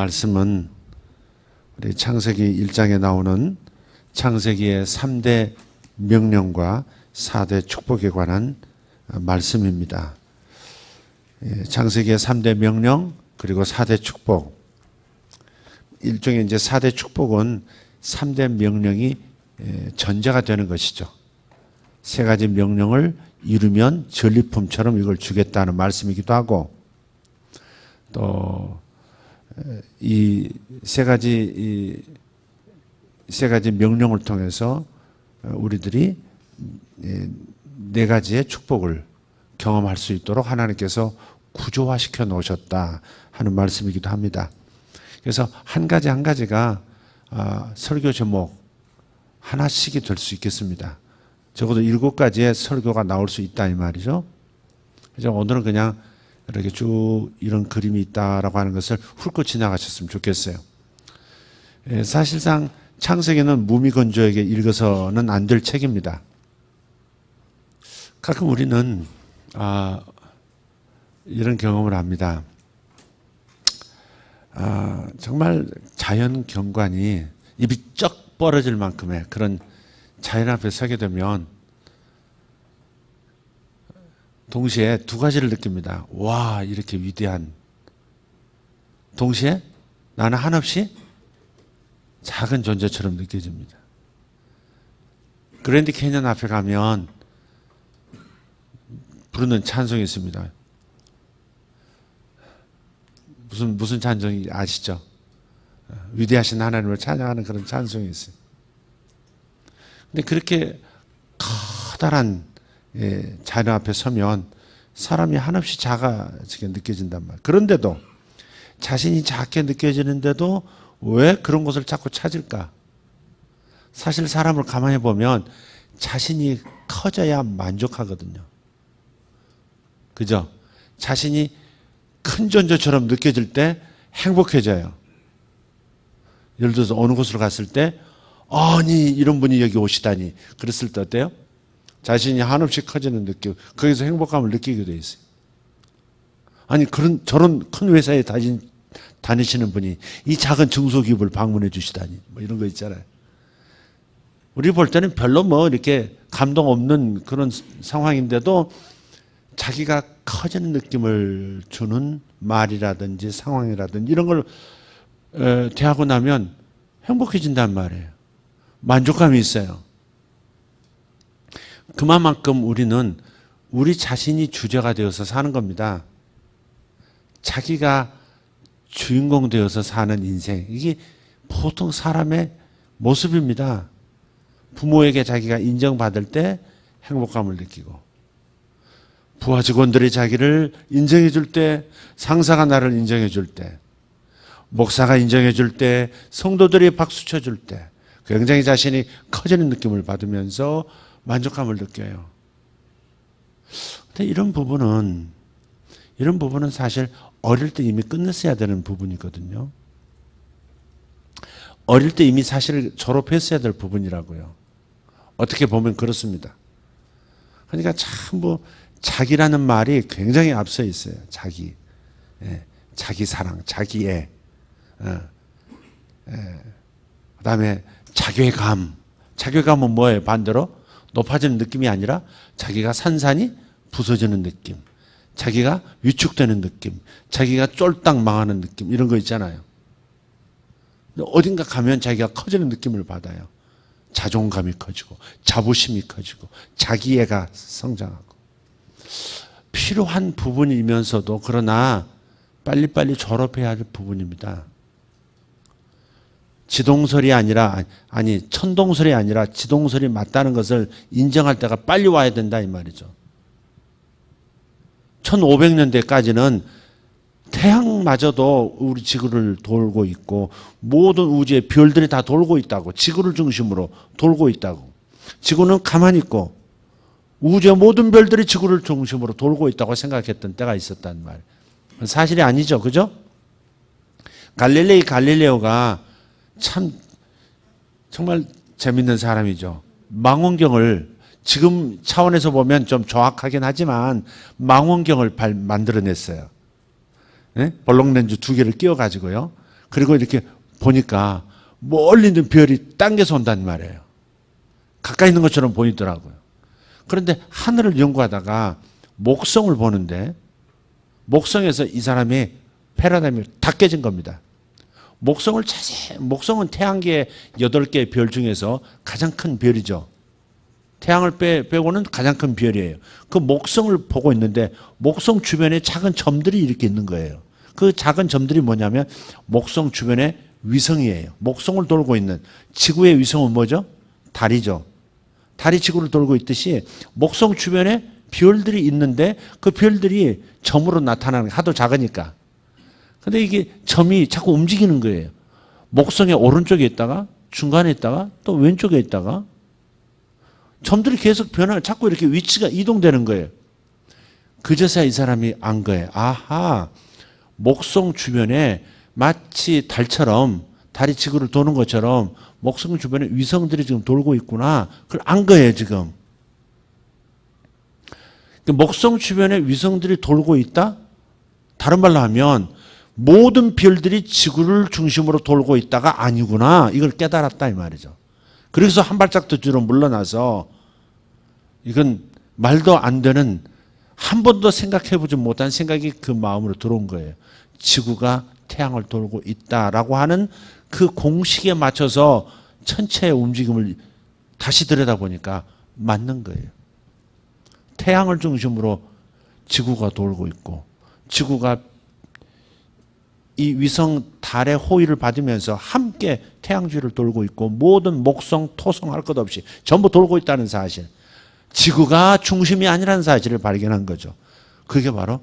말씀은 우리 창세기 1장에 나오는 창세기의 3대 명령과 4대 축복에 관한 말씀입니다. 창세기의 3대 명령 그리고 4대 축복. 일종의 이제 4대 축복은 3대 명령이 전제가 되는 것이죠. 세 가지 명령을 이루면 전리품처럼 이걸 주겠다는 말씀이기도 하고, 또 이 세 가지 명령을 통해서 우리들이 네 가지의 축복을 경험할 수 있도록 하나님께서 구조화시켜 놓으셨다 하는 말씀이기도 합니다. 그래서 한 가지 한 가지가 설교 제목 하나씩이 될 수 있겠습니다. 적어도 7가지의 설교가 나올 수 있다 이 말이죠. 그래서 오늘은 그냥 이렇게 쭉 이런 그림이 있다라고 하는 것을 훑고 지나가셨으면 좋겠어요. 사실상 창세기는 무미건조에게 읽어서는 안 될 책입니다. 가끔 우리는 이런 경험을 합니다. 정말 자연 경관이 입이 쩍 벌어질 만큼의 그런 자연 앞에 서게 되면 동시에 두 가지를 느낍니다. 와, 이렇게 위대한. 동시에 나는 한없이 작은 존재처럼 느껴집니다. 그랜드 캐년 앞에 가면 부르는 찬송이 있습니다. 무슨 찬송이 아시죠? 위대하신 하나님을 찬양하는 그런 찬송이 있어요. 근데 그렇게 커다란 자연 앞에 서면 사람이 한없이 작아지게 느껴진단 말이에요. 그런데도 자신이 작게 느껴지는데도 왜 그런 곳을 자꾸 찾을까? 사실 사람을 가만히 보면 자신이 커져야 만족하거든요. 그죠? 자신이 큰 존재처럼 느껴질 때 행복해져요. 예를 들어서 어느 곳으로 갔을 때 아니 이런 분이 여기 오시다니 그랬을 때 어때요? 자신이 한없이 커지는 느낌, 거기서 행복감을 느끼게 돼 있어요. 아니 저런 큰 회사에 다니시는 분이 이 작은 중소기업을 방문해 주시다니 뭐 이런 거 있잖아요. 우리 볼 때는 별로 이렇게 감동 없는 그런 상황인데도 자기가 커지는 느낌을 주는 말이라든지 상황이라든지 이런 걸 대하고 나면 행복해진단 말이에요. 만족감이 있어요. 그만큼 우리는 우리 자신이 주제가 되어서 사는 겁니다. 자기가 주인공 되어서 사는 인생, 이게 보통 사람의 모습입니다. 부모에게 자기가 인정받을 때 행복감을 느끼고, 부하 직원들이 자기를 인정해 줄 때, 상사가 나를 인정해 줄 때, 목사가 인정해 줄 때, 성도들이 박수 쳐 줄 때 굉장히 자신이 커지는 느낌을 받으면서 만족감을 느껴요. 근데 이런 부분은 사실 어릴 때 이미 끝냈어야 되는 부분이거든요. 어릴 때 이미 사실 졸업했어야 될 부분이라고요. 어떻게 보면 그렇습니다. 그러니까 참 자기라는 말이 굉장히 앞서 있어요. 자기. 자기 사랑, 자기 애. 그다음에 자괴감. 자괴감은 뭐예요? 반대로 높아지는 느낌이 아니라 자기가 산산이 부서지는 느낌. 자기가 위축되는 느낌. 자기가 쫄딱 망하는 느낌. 이런 거 있잖아요. 어딘가 가면 자기가 커지는 느낌을 받아요. 자존감이 커지고 자부심이 커지고 자기애가 성장하고. 필요한 부분이면서도 그러나 빨리빨리 졸업해야 할 부분입니다. 지동설이 아니라 천동설이 아니라 지동설이 맞다는 것을 인정할 때가 빨리 와야 된다 이 말이죠. 1500년대까지는 태양마저도 우리 지구를 돌고 있고 모든 우주의 별들이 다 돌고 있다고, 지구를 중심으로 돌고 있다고. 지구는 가만히 있고 우주의 모든 별들이 지구를 중심으로 돌고 있다고 생각했던 때가 있었단 말. 사실이 아니죠. 그죠? 갈릴레오가 참 정말 재밌는 사람이죠. 망원경을 지금 차원에서 보면 좀 정확하긴 하지만 망원경을 만들어냈어요. 네? 볼록 렌즈 2개를 끼워가지고요. 그리고 이렇게 보니까 멀리 있는 별이 당겨서 온다는 말이에요. 가까이 있는 것처럼 보이더라고요. 그런데 하늘을 연구하다가 목성을 보는데 목성에서 이 사람이 패러다임이 다 깨진 겁니다. 목성은 태양계의 8개의 별 중에서 가장 큰 별이죠. 태양을 빼고는 가장 큰 별이에요. 그 목성을 보고 있는데 목성 주변에 작은 점들이 이렇게 있는 거예요. 그 작은 점들이 뭐냐면 목성 주변에 위성이에요. 목성을 돌고 있는 지구의 위성은 뭐죠? 달이죠. 달이 지구를 돌고 있듯이 목성 주변에 별들이 있는데 그 별들이 점으로 나타나는 게 하도 작으니까. 근데 이게 점이 자꾸 움직이는 거예요. 목성의 오른쪽에 있다가 중간에 있다가 또 왼쪽에 있다가 점들이 계속 자꾸 이렇게 위치가 이동되는 거예요. 그제서야 이 사람이 안 거예요. 아하, 목성 주변에 마치 달처럼 달이 지구를 도는 것처럼 목성 주변에 위성들이 지금 돌고 있구나. 그걸 안 거예요, 지금. 목성 주변에 위성들이 돌고 있다? 다른 말로 하면 모든 별들이 지구를 중심으로 돌고 있다가 아니구나. 이걸 깨달았다 이 말이죠. 그래서 한 발짝 더 뒤로 물러나서 이건 말도 안 되는 한 번도 생각해보지 못한 생각이 그 마음으로 들어온 거예요. 지구가 태양을 돌고 있다라고 하는 그 공식에 맞춰서 천체의 움직임을 다시 들여다보니까 맞는 거예요. 태양을 중심으로 지구가 돌고 있고 지구가 이 위성 달의 호위를 받으면서 함께 태양 주위를 돌고 있고 모든 목성, 토성 할 것 없이 전부 돌고 있다는 사실. 지구가 중심이 아니라는 사실을 발견한 거죠. 그게 바로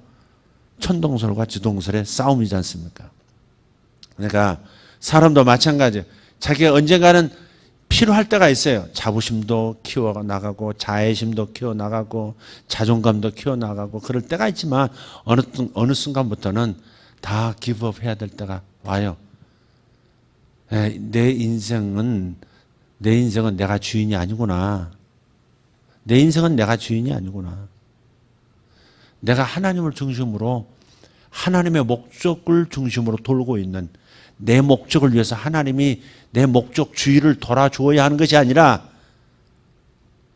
천동설과 지동설의 싸움이지 않습니까? 그러니까 사람도 마찬가지예요. 자기가 언젠가는 필요할 때가 있어요. 자부심도 키워나가고 자애심도 키워나가고 자존감도 키워나가고 그럴 때가 있지만 어느 순간부터는 다 기브업 해야 될 때가 와요. 내 인생은 내가 주인이 아니구나. 내 인생은 내가 주인이 아니구나. 내가 하나님을 중심으로 하나님의 목적을 중심으로 돌고 있는 내 목적을 위해서 하나님이 내 목적 주위를 돌아주어야 하는 것이 아니라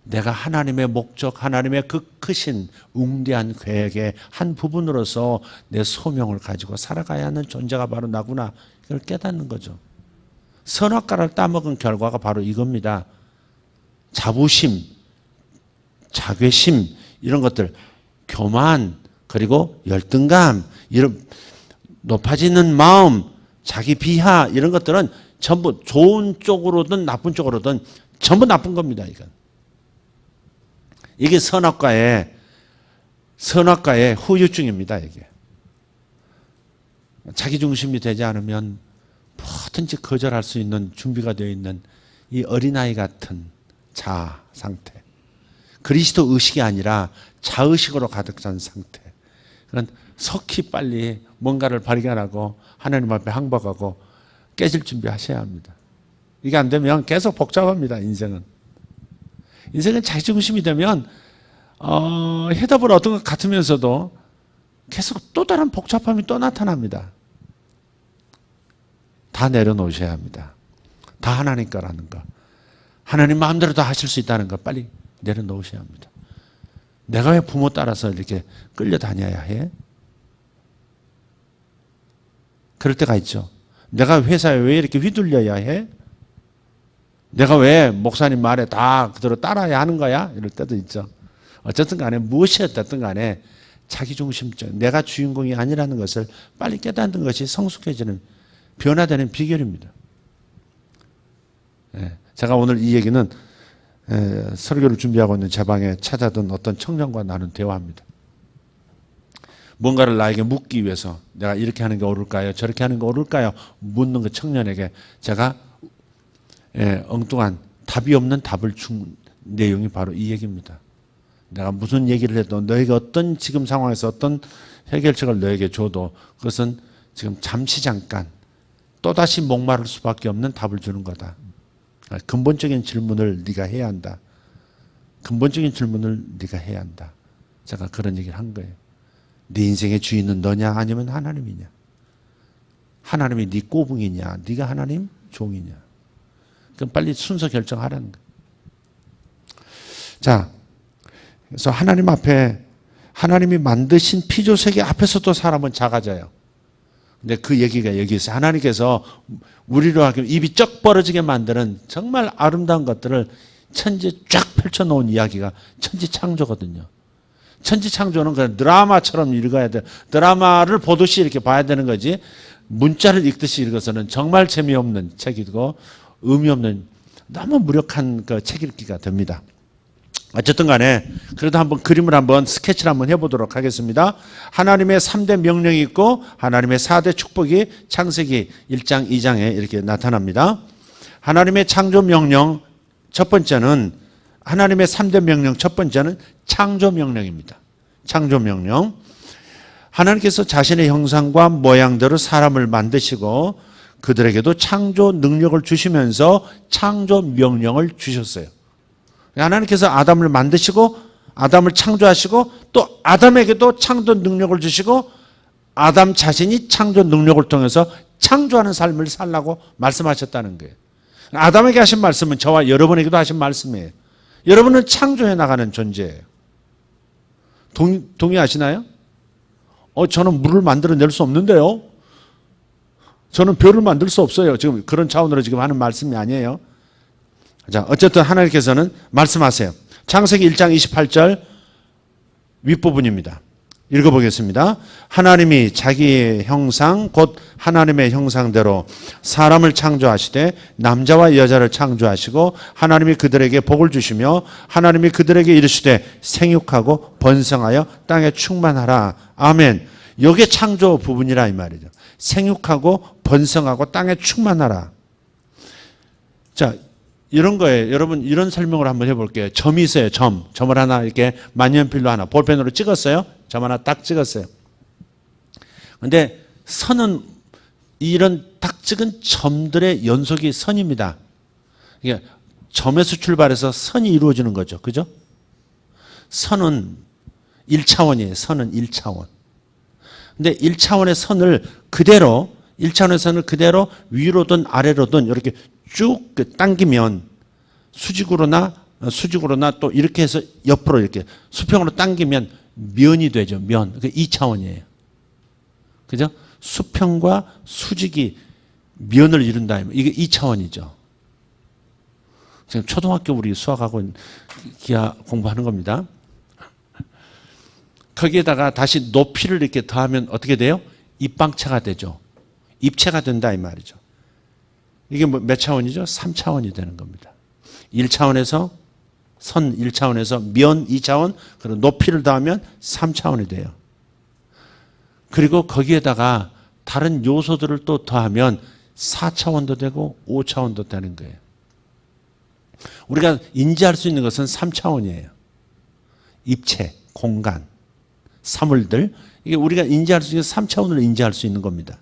내가 하나님의 목적, 하나님의 그 크신 웅대한 계획의 한 부분으로서 내 소명을 가지고 살아가야 하는 존재가 바로 나구나. 이걸 깨닫는 거죠. 선악과를 따먹은 결과가 바로 이겁니다. 자부심, 자괴심 이런 것들, 교만 그리고 열등감, 이런 높아지는 마음, 자기 비하 이런 것들은 전부 좋은 쪽으로든 나쁜 쪽으로든 전부 나쁜 겁니다. 이게 선악과의 후유증입니다. 이게 자기 중심이 되지 않으면 뭐든지 거절할 수 있는 준비가 되어 있는 이 어린아이 같은 자아 상태. 그리스도 의식이 아니라 자의식으로 가득 찬 상태. 그런 속히 빨리 뭔가를 발견하고 하나님 앞에 항복하고 깨질 준비하셔야 합니다. 이게 안 되면 계속 복잡합니다. 인생은 자기중심이 되면 해답을 얻은 것 같으면서도 계속 또 다른 복잡함이 또 나타납니다. 다 내려놓으셔야 합니다. 다 하나님 거라는 거. 하나님 마음대로 다 하실 수 있다는 거 빨리 내려놓으셔야 합니다. 내가 왜 부모 따라서 이렇게 끌려다녀야 해? 그럴 때가 있죠. 내가 회사에 왜 이렇게 휘둘려야 해? 내가 왜 목사님 말에 다 그대로 따라야 하는 거야? 이럴 때도 있죠. 어쨌든 간에 무엇이었든 간에 자기중심적, 내가 주인공이 아니라는 것을 빨리 깨닫는 것이 성숙해지는, 변화되는 비결입니다. 제가 오늘 이 얘기는 설교를 준비하고 있는 제 방에 찾아든 어떤 청년과 나눈 대화입니다. 뭔가를 나에게 묻기 위해서 내가 이렇게 하는 게 옳을까요? 저렇게 하는 게 옳을까요? 묻는 그 청년에게 제가 엉뚱한 답이 없는 답을 준 내용이 바로 이 얘기입니다. 내가 무슨 얘기를 해도 너에게 어떤 지금 상황에서 어떤 해결책을 너에게 줘도 그것은 지금 잠시 잠깐 또다시 목마를 수밖에 없는 답을 주는 거다. 근본적인 질문을 네가 해야 한다. 근본적인 질문을 네가 해야 한다. 제가 그런 얘기를 한 거예요. 네 인생의 주인은 너냐 아니면 하나님이냐. 하나님이 네 꼬붕이냐, 네가 하나님 종이냐. 그럼 빨리 순서 결정하라는 거예요. 자, 그래서 하나님 앞에 하나님이 만드신 피조세계 앞에서도 사람은 작아져요. 근데 그 얘기가 여기 있어요. 하나님께서 우리로 하여금 입이 쩍 벌어지게 만드는 정말 아름다운 것들을 천지에 쫙 펼쳐놓은 이야기가 천지창조거든요. 천지창조는 그냥 드라마처럼 읽어야 돼. 드라마를 보듯이 이렇게 봐야 되는 거지. 문자를 읽듯이 읽어서는 정말 재미없는 책이고 의미 없는 너무 무력한 그 책 읽기가 됩니다. 어쨌든 간에 그래도 한번 그림을 한번 스케치를 한번 해보도록 하겠습니다. 하나님의 3대 명령이 있고 하나님의 4대 축복이 창세기 1장 2장에 이렇게 나타납니다. 하나님의 창조 명령 첫 번째는 하나님의 3대 명령 첫 번째는 창조 명령입니다. 창조 명령. 하나님께서 자신의 형상과 모양대로 사람을 만드시고 그들에게도 창조 능력을 주시면서 창조 명령을 주셨어요. 하나님께서 아담을 만드시고 아담을 창조하시고 또 아담에게도 창조 능력을 주시고 아담 자신이 창조 능력을 통해서 창조하는 삶을 살라고 말씀하셨다는 거예요. 아담에게 하신 말씀은 저와 여러분에게도 하신 말씀이에요. 여러분은 창조해 나가는 존재예요. 동의하시나요? 저는 물을 만들어낼 수 없는데요. 저는 별을 만들 수 없어요. 지금 그런 차원으로 지금 하는 말씀이 아니에요. 자, 어쨌든 하나님께서는 말씀하세요. 창세기 1장 28절 윗부분입니다. 읽어보겠습니다. 하나님이 자기의 형상 곧 하나님의 형상대로 사람을 창조하시되 남자와 여자를 창조하시고 하나님이 그들에게 복을 주시며 하나님이 그들에게 이르시되 생육하고 번성하여 땅에 충만하라. 아멘. 이게 창조 부분이라 이 말이죠. 생육하고 번성하고 땅에 충만하라. 자, 이런 거에 여러분 이런 설명을 한번 해볼게요. 점이 있어요. 점을 하나 이렇게 만년필로 하나 볼펜으로 찍었어요. 점 하나 딱 찍었어요. 근데 선은 이런 딱 찍은 점들의 연속이 선입니다. 이게 점에서 출발해서 선이 이루어지는 거죠. 그죠? 선은 1차원이에요. 선은 1차원. 근데 1차원의 선을 그대로 1차원의 선을 그대로 위로든 아래로든 이렇게 쭉 당기면 수직으로나 또 이렇게 해서 옆으로 이렇게 수평으로 당기면 면이 되죠. 면. 그게 2차원이에요. 그죠? 수평과 수직이 면을 이룬다. 이게 2차원이죠. 지금 초등학교 우리 수학하고 기하 공부하는 겁니다. 거기에다가 다시 높이를 이렇게 더하면 어떻게 돼요? 입방체가 되죠. 입체가 된다 이 말이죠. 이게 몇 차원이죠? 3차원이 되는 겁니다. 1차원에서 선 1차원에서 면 2차원 그리고 높이를 더하면 3차원이 돼요. 그리고 거기에다가 다른 요소들을 또 더하면 4차원도 되고 5차원도 되는 거예요. 우리가 인지할 수 있는 것은 3차원이에요. 입체, 공간, 사물들 이게 우리가 인지할 수 있는 3차원으로 인지할 수 있는 겁니다.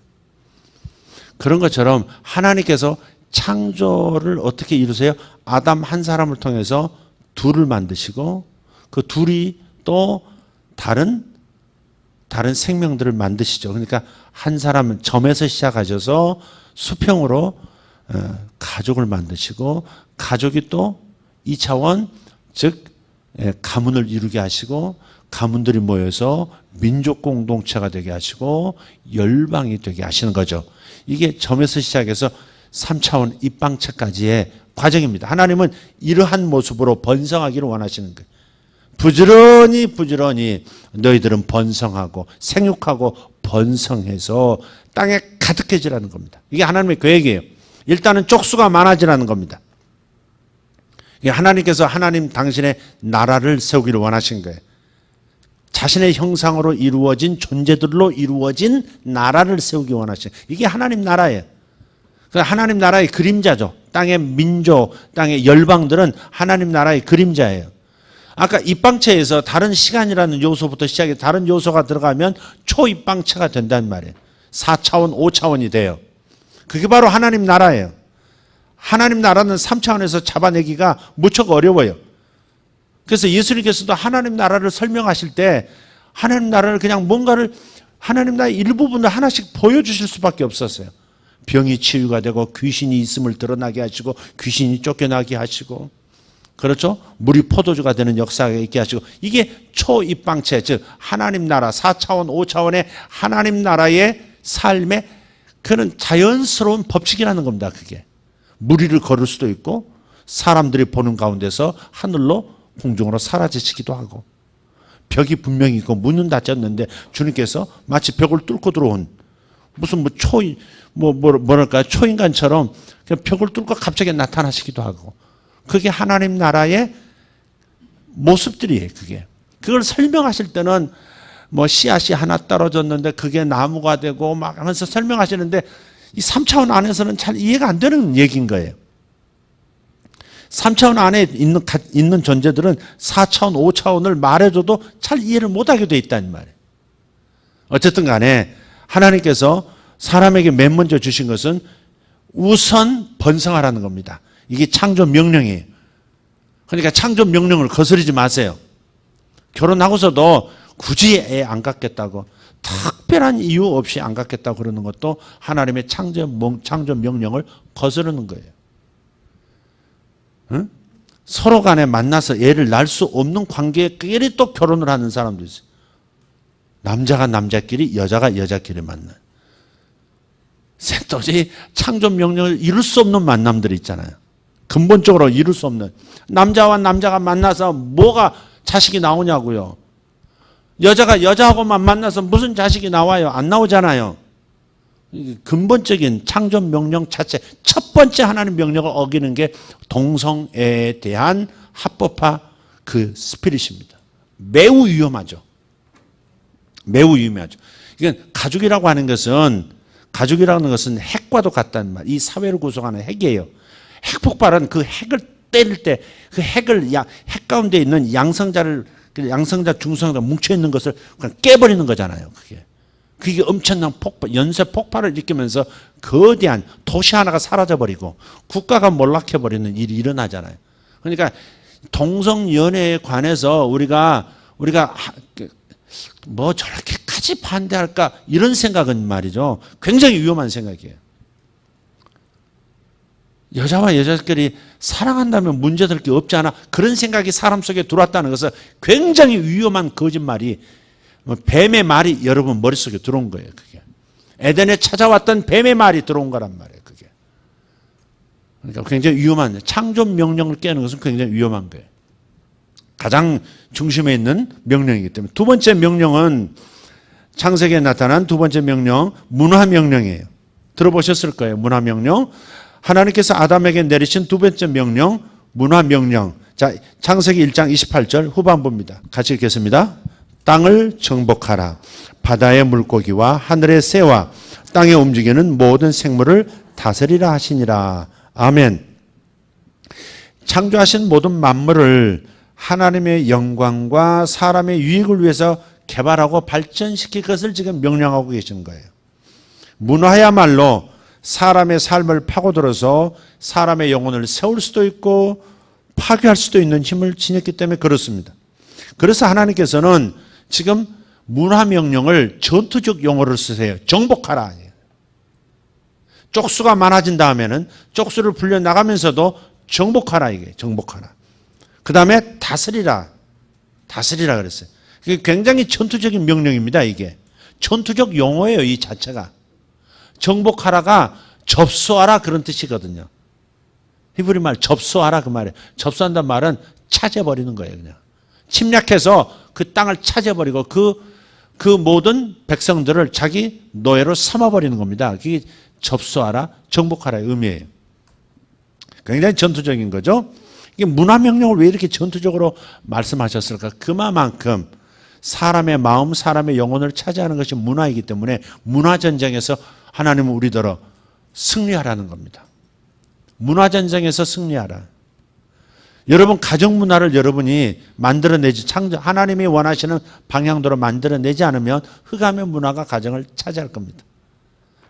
그런 것처럼 하나님께서 창조를 어떻게 이루세요? 아담 한 사람을 통해서 둘을 만드시고 그 둘이 또 다른 생명들을 만드시죠. 그러니까 한 사람은 점에서 시작하셔서 수평으로 가족을 만드시고 가족이 또 2차원 즉 가문을 이루게 하시고 가문들이 모여서 민족 공동체가 되게 하시고 열방이 되게 하시는 거죠. 이게 점에서 시작해서 3차원 입방체까지의 과정입니다. 하나님은 이러한 모습으로 번성하기를 원하시는 거예요. 부지런히 너희들은 번성하고 생육하고 번성해서 땅에 가득해지라는 겁니다. 이게 하나님의 계획이에요. 일단은 쪽수가 많아지라는 겁니다. 이게 하나님께서 당신의 나라를 세우기를 원하신 거예요. 자신의 형상으로 이루어진 존재들로 이루어진 나라를 세우기 원하시는 이게 하나님 나라예요. 하나님 나라의 그림자죠. 땅의 민족, 땅의 열방들은 하나님 나라의 그림자예요. 아까 입방체에서 다른 시간이라는 요소부터 시작해 다른 요소가 들어가면 초입방체가 된다는 말이에요. 4차원, 5차원이 돼요. 그게 바로 하나님 나라예요. 하나님 나라는 3차원에서 잡아내기가 무척 어려워요. 그래서 예수님께서도 하나님 나라를 설명하실 때 하나님 나라를 그냥 뭔가를 하나님 나라의 일부분을 하나씩 보여주실 수밖에 없었어요. 병이 치유가 되고 귀신이 있음을 드러나게 하시고 귀신이 쫓겨나게 하시고, 그렇죠? 물이 포도주가 되는 역사가 있게 하시고, 이게 초입방체, 즉 하나님 나라 4차원 5차원의 하나님 나라의 삶의 그런 자연스러운 법칙이라는 겁니다. 그게 무리를 걸을 수도 있고 사람들이 보는 가운데서 하늘로 공중으로 사라지시기도 하고, 벽이 분명히 있고 문은 닫혔는데 주님께서 마치 벽을 뚫고 들어온 무슨 뭐랄까 초인간처럼 그냥 벽을 뚫고 갑자기 나타나시기도 하고, 그게 하나님 나라의 모습들이에요. 그걸 설명하실 때는 뭐 씨앗이 하나 떨어졌는데 그게 나무가 되고 막 하면서 설명하시는데, 이 3차원 안에서는 잘 이해가 안 되는 얘기인 거예요. 3차원 안에 있는 존재들은 4차원, 5차원을 말해줘도 잘 이해를 못하게 돼 있다는 말이에요. 어쨌든 간에 하나님께서 사람에게 맨 먼저 주신 것은 우선 번성하라는 겁니다. 이게 창조 명령이에요. 그러니까 창조 명령을 거스르지 마세요. 결혼하고서도 굳이 애 안 갖겠다고, 특별한 이유 없이 안 갖겠다고 그러는 것도 하나님의 창조 명령을 거스르는 거예요. 응? 서로 간에 만나서 애를 낳을 수 없는 관계끼리 또 결혼을 하는 사람도 있어요. 남자가 남자끼리, 여자가 여자끼리 만나요. 도저히 창조 명령을 이룰 수 없는 만남들이 있잖아요. 근본적으로 이룰 수 없는. 남자와 남자가 만나서 뭐가 자식이 나오냐고요. 여자가 여자하고만 만나서 무슨 자식이 나와요? 안 나오잖아요. 근본적인 창조 명령 자체, 첫 번째 하나님 명령을 어기는 게 동성애에 대한 합법화 그 스피릿입니다. 매우 위험하죠. 매우 위험하죠. 이건 가족이라는 것은 핵과도 같다는 말. 이 사회를 구성하는 핵이에요. 핵 폭발은 그 핵을 때릴 때 그 핵 가운데 있는 양성자, 중성자 뭉쳐 있는 것을 그냥 깨버리는 거잖아요. 그게 엄청난 연쇄 폭발을 일으키면서 거대한 도시 하나가 사라져버리고 국가가 몰락해버리는 일이 일어나잖아요. 그러니까 동성연애에 관해서 우리가 뭐 저렇게까지 반대할까 이런 생각은 말이죠, 굉장히 위험한 생각이에요. 여자와 여자끼리 사랑한다면 문제될 게 없지 않아, 그런 생각이 사람 속에 들어왔다는 것은 굉장히 위험한 거짓말이, 뱀의 말이 여러분 머릿속에 들어온 거예요. 그게 에덴에 찾아왔던 뱀의 말이 들어온 거란 말이에요. 그게 그러니까 굉장히 위험한, 창조 명령을 깨는 것은 굉장히 위험한 거예요. 가장 중심에 있는 명령이기 때문에. 두 번째 명령은 창세기에 나타난 두 번째 명령, 문화 명령이에요. 들어보셨을 거예요. 문화 명령. 하나님께서 아담에게 내리신 두 번째 명령, 문화 명령. 자, 창세기 1장 28절 후반부입니다. 같이 읽겠습니다. 땅을 정복하라. 바다의 물고기와 하늘의 새와 땅에 움직이는 모든 생물을 다스리라 하시니라. 아멘. 창조하신 모든 만물을 하나님의 영광과 사람의 유익을 위해서 개발하고 발전시킬 것을 지금 명령하고 계시는 거예요. 문화야말로 사람의 삶을 파고들어서 사람의 영혼을 세울 수도 있고 파괴할 수도 있는 힘을 지녔기 때문에 그렇습니다. 그래서 하나님께서는 지금 문화명령을 전투적 용어를 쓰세요. 정복하라. 쪽수가 많아진 다음에는 쪽수를 불려나가면서도 정복하라, 이게 정복하라. 그 다음에 다스리라 그랬어요. 이게 굉장히 전투적인 명령입니다. 이게 전투적 용어예요. 이 자체가. 정복하라가 접수하라 그런 뜻이거든요. 히브리 말 접수하라 그 말이에요. 접수한다는 말은 차지해버리는 거예요. 그냥 침략해서 그 땅을 차지해버리고 그 모든 백성들을 자기 노예로 삼아버리는 겁니다. 그게 접수하라, 정복하라의 의미예요. 굉장히 전투적인 거죠. 이게 문화명령을 왜 이렇게 전투적으로 말씀하셨을까? 그만큼 사람의 마음, 사람의 영혼을 차지하는 것이 문화이기 때문에 문화전쟁에서 하나님은 우리더러 승리하라는 겁니다. 문화전쟁에서 승리하라. 여러분 가정문화를 여러분이 만들어내지, 하나님이 원하시는 방향대로 만들어내지 않으면 흑암의 문화가 가정을 차지할 겁니다.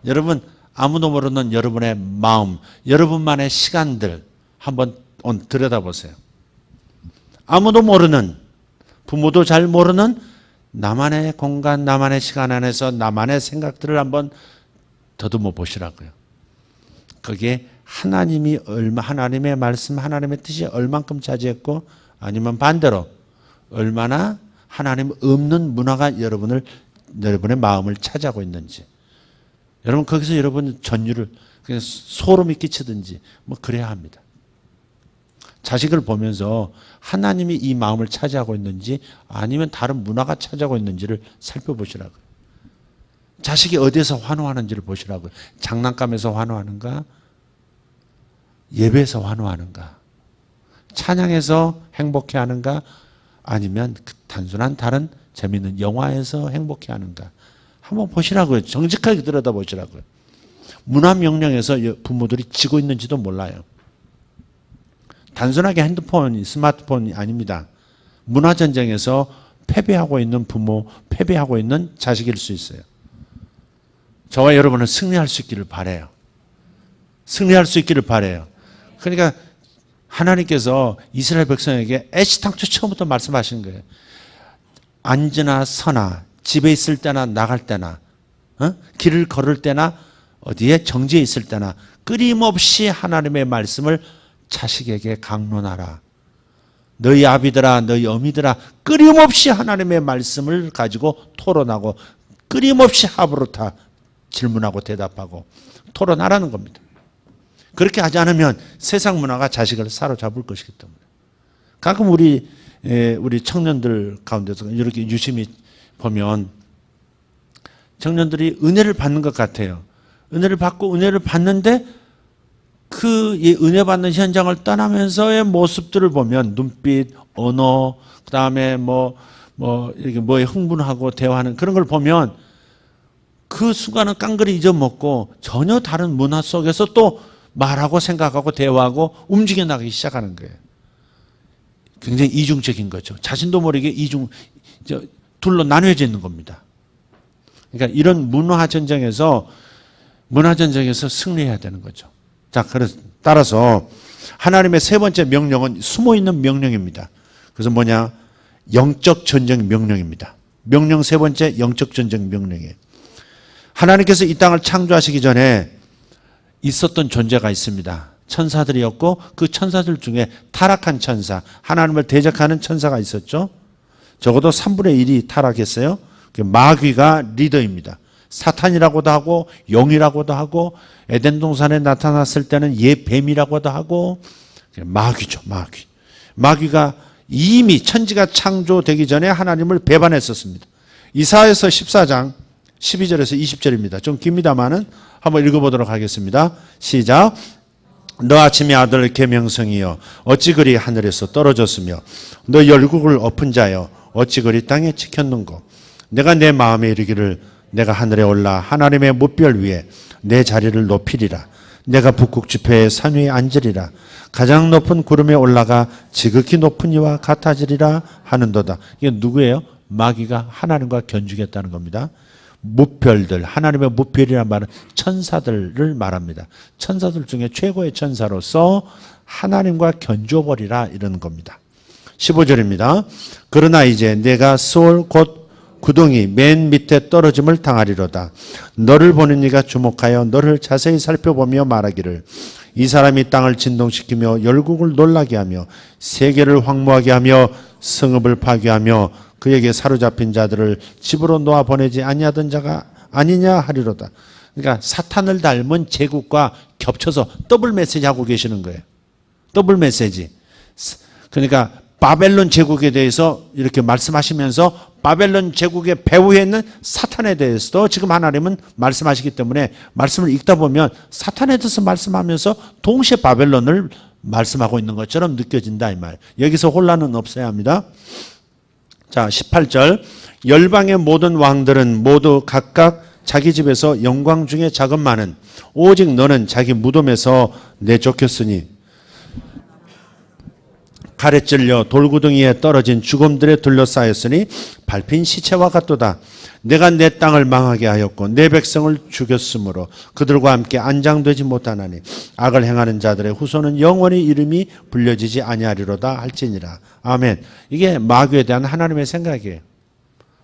여러분 아무도 모르는 여러분의 마음, 여러분만의 시간들 한번 들여다보세요. 아무도 모르는, 부모도 잘 모르는 나만의 공간, 나만의 시간 안에서 나만의 생각들을 한번 더듬어 보시라고요. 거기에 하나님의 말씀, 하나님의 뜻이 얼만큼 차지했고, 아니면 반대로 얼마나 하나님 없는 문화가 여러분의 마음을 차지하고 있는지. 여러분 거기서 여러분 전율을 그냥 소름이 끼치든지 뭐 그래야 합니다. 자식을 보면서 하나님이 이 마음을 차지하고 있는지 아니면 다른 문화가 차지하고 있는지를 살펴보시라고요. 자식이 어디에서 환호하는지를 보시라고요. 장난감에서 환호하는가? 예배에서 환호하는가? 찬양에서 행복해하는가? 아니면 단순한 다른 재미있는 영화에서 행복해하는가? 한번 보시라고요. 정직하게 들여다보시라고요. 문화명령에서 부모들이 지고 있는지도 몰라요. 단순하게 핸드폰이, 스마트폰이 아닙니다. 문화전쟁에서 패배하고 있는 부모, 패배하고 있는 자식일 수 있어요. 저와 여러분은 승리할 수 있기를 바라요. 승리할 수 있기를 바라요. 그러니까 하나님께서 이스라엘 백성에게 애시당초 처음부터 말씀하신 거예요. 앉으나 서나 집에 있을 때나 나갈 때나 길을 걸을 때나 어디에 정지해 있을 때나 끊임없이 하나님의 말씀을 자식에게 강론하라. 너희 아비들아 너희 어미들아 끊임없이 하나님의 말씀을 가지고 토론하고 끊임없이 합으로 질문하고 대답하고 토론하라는 겁니다. 그렇게 하지 않으면 세상 문화가 자식을 사로잡을 것이기 때문에. 가끔 우리 청년들 가운데서 이렇게 유심히 보면 청년들이 은혜를 받는 것 같아요. 은혜를 받고 은혜를 받는데 그 은혜 받는 현장을 떠나면서의 모습들을 보면 눈빛, 언어, 그 다음에 이렇게 뭐에 흥분하고 대화하는 그런 걸 보면 그 순간은 깡그리 잊어먹고 전혀 다른 문화 속에서 또 말하고 생각하고 대화하고 움직여 나가기 시작하는 거예요. 굉장히 이중적인 거죠. 자신도 모르게 둘로 나뉘어져 있는 겁니다. 그러니까 이런 문화 전쟁에서 승리해야 되는 거죠. 자, 그래서 따라서 하나님의 세 번째 명령은 숨어 있는 명령입니다. 그래서 뭐냐? 영적 전쟁 명령입니다. 명령 세 번째 영적 전쟁 명령이에요. 하나님께서 이 땅을 창조하시기 전에 있었던 존재가 있습니다. 천사들이었고 그 천사들 중에 타락한 천사, 하나님을 대적하는 천사가 있었죠. 적어도 3분의 1이 타락했어요. 마귀가 리더입니다. 사탄이라고도 하고 용이라고도 하고 에덴 동산에 나타났을 때는 뱀이라고도 하고 마귀죠. 마귀가 이미 천지가 창조되기 전에 하나님을 배반했었습니다. 이사야서 14장 12절에서 20절입니다. 좀 깁니다만은 한번 읽어보도록 하겠습니다. 시작. 너 아침의 아들 계명성이여 어찌 그리 하늘에서 떨어졌으며 너 열국을 엎은 자여 어찌 그리 땅에 찍혔는고 내가 내 마음에 이르기를 내가 하늘에 올라 하나님의 무별 위에 내 자리를 높이리라. 내가 북극 지폐의 산 위에 앉으리라. 가장 높은 구름에 올라가 지극히 높은 이와 같아지리라 하는도다. 이게 누구예요? 마귀가 하나님과 견주겠다는 겁니다. 무별들, 하나님의 무별이라는 말은 천사들을 말합니다. 천사들 중에 최고의 천사로서 하나님과 견줘버리라 이러는 겁니다. 15절입니다. 그러나 이제 내가 스올 곧 구덩이 맨 밑에 떨어짐을 당하리로다. 너를 보는 이가 주목하여 너를 자세히 살펴보며 말하기를 이 사람이 땅을 진동시키며 열국을 놀라게 하며 세계를 황무하게 하며 성읍을 파괴하며 그에게 사로잡힌 자들을 집으로 놓아 보내지 아니하던 자가 아니냐 하리로다. 그러니까 사탄을 닮은 제국과 겹쳐서 더블 메시지 하고 계시는 거예요. 더블 메시지. 그러니까 바벨론 제국에 대해서 이렇게 말씀하시면서 바벨론 제국의 배후에 있는 사탄에 대해서도 지금 하나님은 말씀하시기 때문에 말씀을 읽다 보면 사탄에 대해서 말씀하면서 동시에 바벨론을 말씀하고 있는 것처럼 느껴진다 이 말. 여기서 혼란은 없어야 합니다. 자, 18절. 열방의 모든 왕들은 모두 각각 자기 집에서 영광 중에 작은 많은 오직 너는 자기 무덤에서 내쫓겼으니 칼에 찔려 돌구덩이에 떨어진 죽음들에 둘러싸였으니 밟힌 시체와 같도다. 내가 내 땅을 망하게 하였고 내 백성을 죽였으므로 그들과 함께 안장되지 못하나니 악을 행하는 자들의 후손은 영원히 이름이 불려지지 아니하리로다 할지니라. 아멘. 이게 마귀에 대한 하나님의 생각이에요.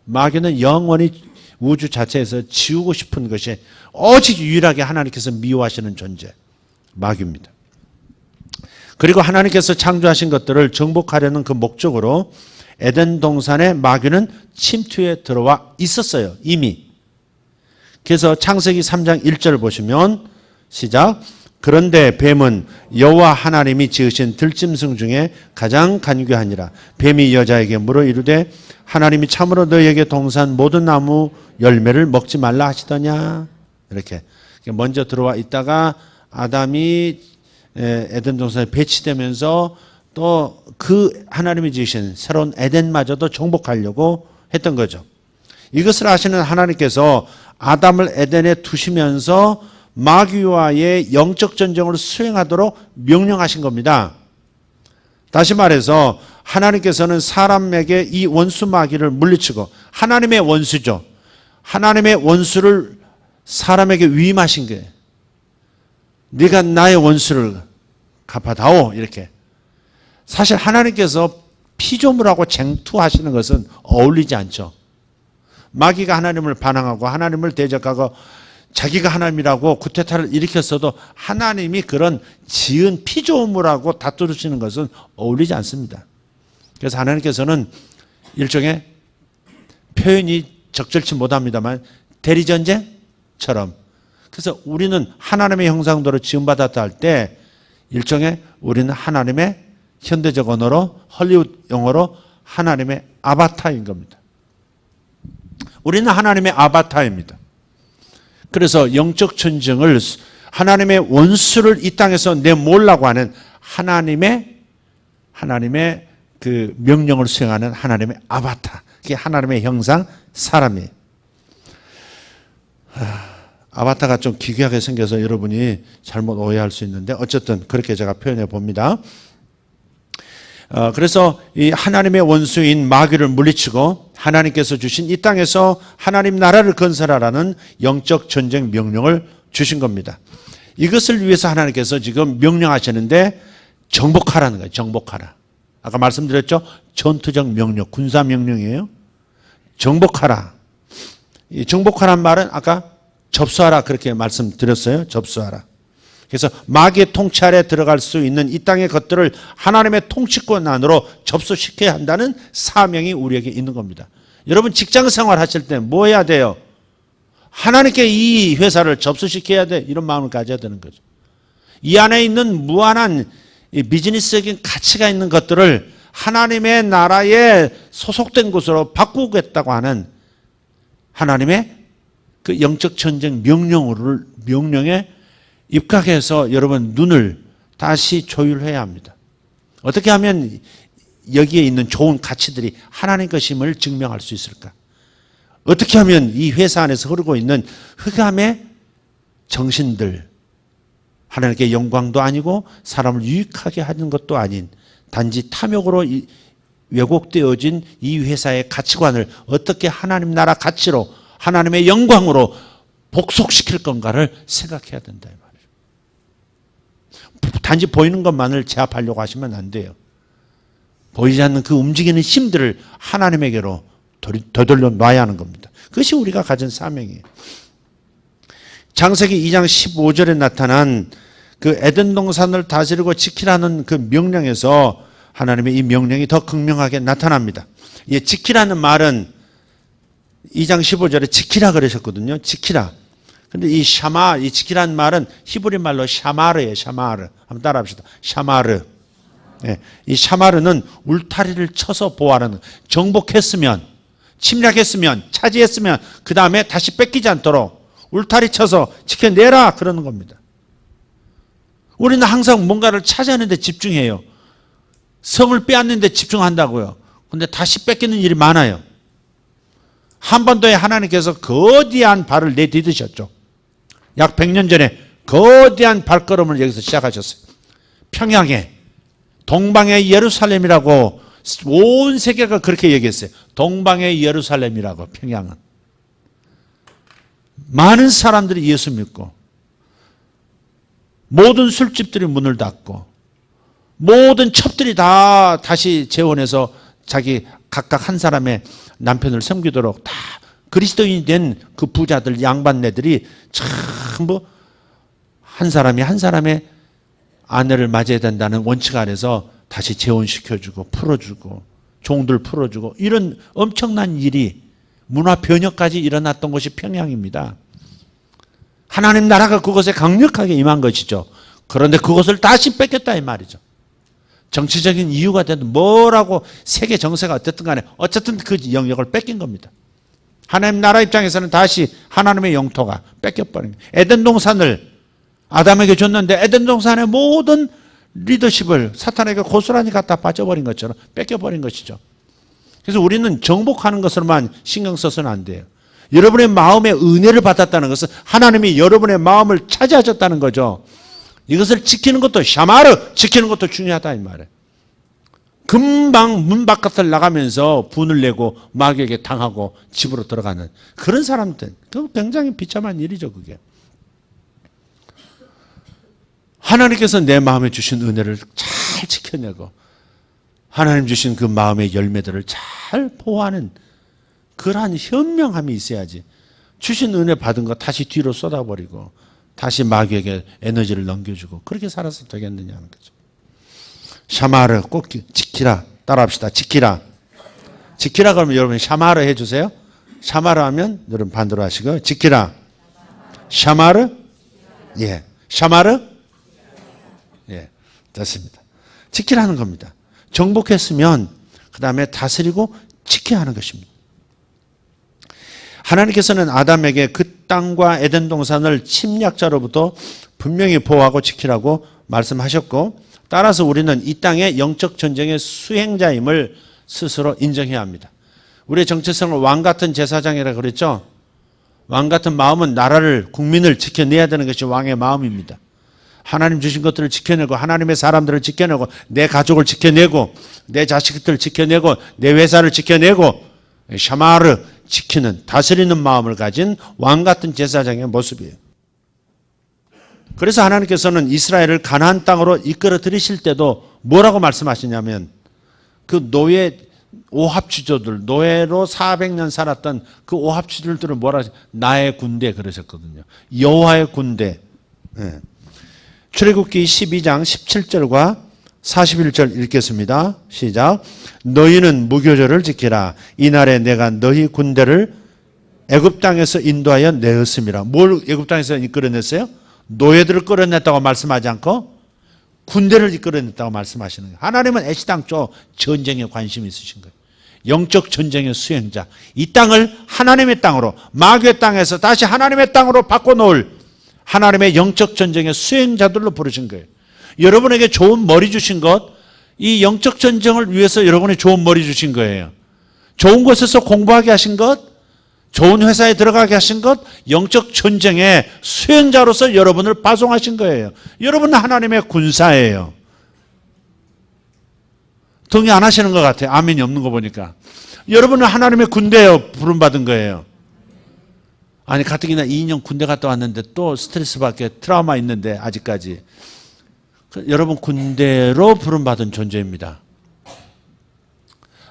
마귀는 영원히 우주 자체에서 지우고 싶은 것이 오직 유일하게 하나님께서 미워하시는 존재, 마귀입니다. 그리고 하나님께서 창조하신 것들을 정복하려는 그 목적으로 에덴 동산에 마귀는 침투에 들어와 있었어요, 이미. 그래서 창세기 3장 1절 보시면 시작. 그런데 뱀은 여호와 하나님이 지으신 들짐승 중에 가장 간교하니라. 뱀이 여자에게 물어 이르되 하나님이 참으로 너희에게 동산 모든 나무 열매를 먹지 말라 하시더냐. 이렇게 먼저 들어와 있다가 아담이 에덴 동산에 배치되면서 또 그 하나님이 지으신 새로운 에덴마저도 정복하려고 했던 거죠. 이것을 아시는 하나님께서 아담을 에덴에 두시면서 마귀와의 영적 전쟁을 수행하도록 명령하신 겁니다. 다시 말해서 하나님께서는 사람에게 이 원수 마귀를 물리치고, 하나님의 원수죠. 하나님의 원수를 사람에게 위임하신 거예요. 네가 나의 원수를 갚아다오, 이렇게. 사실 하나님께서 피조물하고 쟁투하시는 것은 어울리지 않죠. 마귀가 하나님을 반항하고 하나님을 대적하고 자기가 하나님이라고 쿠데타를 일으켰어도 하나님이 그런 지은 피조물하고 다투시는 것은 어울리지 않습니다. 그래서 하나님께서는 일종의 표현이 적절치 못합니다만 대리전쟁처럼, 그래서 우리는 하나님의 형상대로 지음받았다 할 때 일종의 우리는 하나님의 현대적 언어로, 헐리우드 용어로 하나님의 아바타인 겁니다. 우리는 하나님의 아바타입니다. 그래서 영적 전쟁을, 하나님의 원수를 이 땅에서 내몰라고 하는 하나님의 그 명령을 수행하는 하나님의 아바타, 그게 하나님의 형상, 사람이에요. 아바타가 좀 기괴하게 생겨서 여러분이 잘못 오해할 수 있는데 어쨌든 그렇게 제가 표현해 봅니다. 그래서 이 하나님의 원수인 마귀를 물리치고 하나님께서 주신 이 땅에서 하나님 나라를 건설하라는 영적 전쟁 명령을 주신 겁니다. 이것을 위해서 하나님께서 지금 명령하시는데 정복하라는 거예요. 정복하라. 아까 말씀드렸죠? 전투적 명령, 군사 명령이에요. 정복하라. 이 정복하라는 말은 아까 접수하라 그렇게 말씀드렸어요. 접수하라. 그래서 마귀의 통치 아래 들어갈 수 있는 이 땅의 것들을 하나님의 통치권 안으로 접수시켜야 한다는 사명이 우리에게 있는 겁니다. 여러분 직장 생활 하실 때 뭐 해야 돼요? 하나님께 이 회사를 접수시켜야 돼. 이런 마음을 가져야 되는 거죠. 이 안에 있는 무한한 이 비즈니스적인 가치가 있는 것들을 하나님의 나라에 소속된 곳으로 바꾸겠다고 하는 하나님의 그 영적 전쟁 명령에 입각해서 여러분 눈을 다시 조율해야 합니다. 어떻게 하면 여기에 있는 좋은 가치들이 하나님 것임을 증명할 수 있을까? 어떻게 하면 이 회사 안에서 흐르고 있는 흑암의 정신들, 하나님께 영광도 아니고 사람을 유익하게 하는 것도 아닌 단지 탐욕으로 왜곡되어진 이 회사의 가치관을 어떻게 하나님 나라 가치로, 하나님의 영광으로 복속시킬 건가를 생각해야 된다 이 말이에요. 단지 보이는 것만을 제압하려고 하시면 안 돼요. 보이지 않는 그 움직이는 힘들을 하나님에게로 되돌려 놔야 하는 겁니다. 그것이 우리가 가진 사명이에요. 창세기 2장 15절에 나타난 그 에덴 동산을 다스리고 지키라는 그 명령에서 하나님의 이 명령이 더 극명하게 나타납니다. 예, 지키라는 말은 2장 15절에 지키라 그러셨거든요. 지키라. 근데 이 샤마, 이 지키라는 말은 히브리 말로 샤마르예요. 샤마르. 한번 따라 합시다. 샤마르. 예, 이 샤마르는 울타리를 쳐서 보호하는, 정복했으면, 침략했으면, 차지했으면 그 다음에 다시 뺏기지 않도록 울타리 쳐서 지켜내라 그러는 겁니다. 우리는 항상 뭔가를 찾아내는 데 집중해요. 성을 빼앗는 데 집중한다고요. 근데 다시 뺏기는 일이 많아요. 한반도에 하나님께서 거대한 발을 내디디셨죠. 약 100년 전에 거대한 발걸음을 여기서 시작하셨어요. 평양에 동방의 예루살렘이라고 온 세계가 그렇게 얘기했어요. 동방의 예루살렘이라고. 평양은 많은 사람들이 예수 믿고 모든 술집들이 문을 닫고 모든 첩들이 다 다시 재혼해서 자기 각각 한 사람의 남편을 섬기도록 다 그리스도인이 된 그 부자들, 양반네들이 전부 한 사람이 한 사람의 아내를 맞이해야 된다는 원칙 아래서 다시 재혼시켜주고 풀어주고 종들 풀어주고 이런 엄청난 일이 문화 변혁까지 일어났던 곳이 평양입니다. 하나님 나라가 그곳에 강력하게 임한 것이죠. 그런데 그것을 다시 뺏겼다 이 말이죠. 정치적인 이유가 되든 뭐라고 세계 정세가 어쨌든 간에 어쨌든 그 영역을 뺏긴 겁니다. 하나님 나라 입장에서는 다시 하나님의 영토가 뺏겨버린 거예요. 에덴 동산을 아담에게 줬는데 에덴 동산의 모든 리더십을 사탄에게 고스란히 갖다 바쳐버린 것처럼 뺏겨버린 것이죠. 그래서 우리는 정복하는 것으로만 신경 써서는 안 돼요. 여러분의 마음에 은혜를 받았다는 것은 하나님이 여러분의 마음을 차지하셨다는 거죠. 이것을 지키는 것도 샤마르 지키는 것도 중요하다 이 말이에요. 금방 문 바깥을 나가면서 분을 내고 마귀에게 당하고 집으로 들어가는 그런 사람들, 그 굉장히 비참한 일이죠 그게. 하나님께서 내 마음에 주신 은혜를 잘 지켜내고 하나님 주신 그 마음의 열매들을 잘 보호하는 그러한 현명함이 있어야지 주신 은혜 받은 거 다시 뒤로 쏟아버리고 다시 마귀에게 에너지를 넘겨주고 그렇게 살아서 되겠느냐는 거죠. 샤마르 꼭 지키라. 따라합시다. 지키라. 지키라 그러면 여러분 샤마르 해주세요. 샤마르 하면 여러분 반대로 하시고 지키라. 샤마르? 예. 샤마르? 예. 됐습니다. 지키라는 겁니다. 정복했으면 그 다음에 다스리고 지켜야 하는 것입니다. 하나님께서는 아담에게 그 땅과 에덴 동산을 침략자로부터 분명히 보호하고 지키라고 말씀하셨고 따라서 우리는 이 땅의 영적 전쟁의 수행자임을 스스로 인정해야 합니다. 우리의 정체성을 왕 같은 제사장이라고 그랬죠. 왕 같은 마음은 나라를 국민을 지켜내야 되는 것이 왕의 마음입니다. 하나님 주신 것들을 지켜내고 하나님의 사람들을 지켜내고 내 가족을 지켜내고 내 자식들을 지켜내고 내 회사를 지켜내고 샤마르 지키는 다스리는 마음을 가진 왕 같은 제사장의 모습이에요. 그래서 하나님께서는 이스라엘을 가나안 땅으로 이끌어 들이실 때도 뭐라고 말씀하시냐면 그 노예 오합지조들 노예로 400년 살았던 그 오합지조들은 뭐라 하죠? 나의 군대 그러셨거든요. 여호와의 군대. 네. 출애굽기 12장 17절과 41절 읽겠습니다. 시작. 너희는 무교절을 지키라. 이날에 내가 너희 군대를 애굽 땅에서 인도하여 내었음이라. 뭘 애굽 땅에서 이끌어냈어요? 노예들을 끌어냈다고 말씀하지 않고 군대를 이끌어냈다고 말씀하시는 거예요. 하나님은 애시당초 전쟁에 관심이 있으신 거예요. 영적 전쟁의 수행자. 이 땅을 하나님의 땅으로 마귀의 땅에서 다시 하나님의 땅으로 바꿔놓을 하나님의 영적 전쟁의 수행자들로 부르신 거예요. 여러분에게 좋은 머리 주신 것, 이 영적 전쟁을 위해서 여러분이 좋은 머리 주신 거예요. 좋은 곳에서 공부하게 하신 것, 좋은 회사에 들어가게 하신 것, 영적 전쟁의 수행자로서 여러분을 파송하신 거예요. 여러분은 하나님의 군사예요. 동의 안 하시는 것 같아요. 아멘이 없는 거 보니까. 여러분은 하나님의 군대예요. 부름받은 거예요. 아니 가뜩이나 2년 군대 갔다 왔는데 또 스트레스 받게 트라우마 있는데 아직까지. 여러분 군대로 부름받은 존재입니다.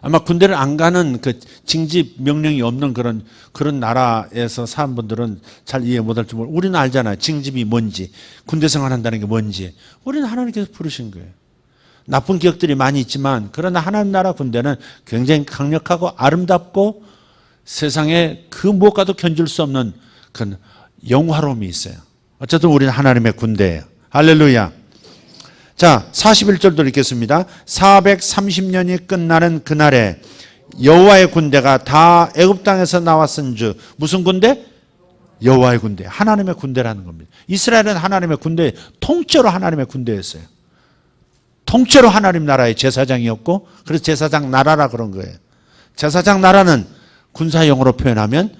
아마 군대를 안 가는 그 징집 명령이 없는 그런 나라에서 사는 분들은 잘 이해 못할 줄 모르고 우리는 알잖아요. 징집이 뭔지, 군대 생활한다는 게 뭔지. 우리는 하나님께서 부르신 거예요. 나쁜 기억들이 많이 있지만 그러나 하나님 나라 군대는 굉장히 강력하고 아름답고 세상에 그 무엇과도 견줄 수 없는 그런 영화로움이 있어요. 어쨌든 우리는 하나님의 군대예요. 할렐루야. 자, 41절도 읽겠습니다. 430년이 끝나는 그날에 여호와의 군대가 다 애굽 땅에서 나왔은즉 무슨 군대? 여호와의 군대. 하나님의 군대라는 겁니다. 이스라엘은 하나님의 군대, 통째로 하나님의 군대였어요. 통째로 하나님 나라의 제사장이었고 그래서 제사장 나라라 그런 거예요. 제사장 나라는 군사용어로 표현하면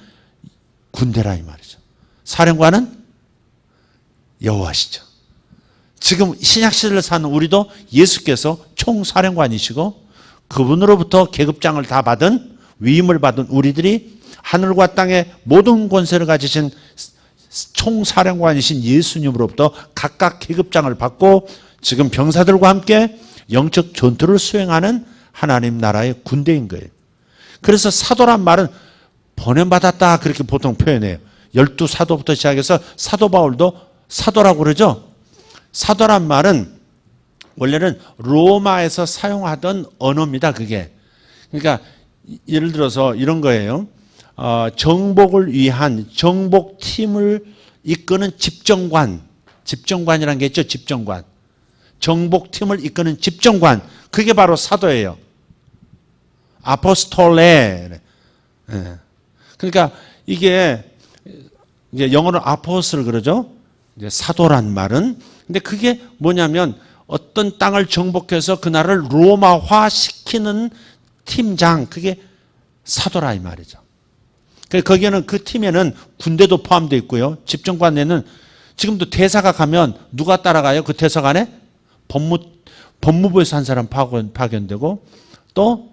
군대라 이 말이죠. 사령관은 여호와시죠. 지금 신약시대를 사는 우리도 예수께서 총사령관이시고 그분으로부터 계급장을 다 받은 위임을 받은 우리들이 하늘과 땅의 모든 권세를 가지신 총사령관이신 예수님으로부터 각각 계급장을 받고 지금 병사들과 함께 영적 전투를 수행하는 하나님 나라의 군대인 거예요. 그래서 사도란 말은 보냄받았다 그렇게 보통 표현해요. 12사도부터 시작해서 사도 바울도 사도라고 그러죠. 사도란 말은 원래는 로마에서 사용하던 언어입니다. 그게. 그러니까 예를 들어서 이런 거예요. 정복을 위한 정복팀을 이끄는 집정관이라는 게 있죠. 집정관. 정복팀을 이끄는 집정관. 그게 바로 사도예요. 아포스톨레. 그러니까 이게 이제 영어로 아포스를 그러죠. 이제 사도란 말은. 근데 그게 뭐냐면 어떤 땅을 정복해서 그 나라를 로마화 시키는 팀장, 그게 사도라 이 말이죠. 거기에는 그 팀에는 군대도 포함되어 있고요. 집정관에는 지금도 대사가 가면 누가 따라가요? 그 대사관에 법무부에서 한 사람 파견되고 또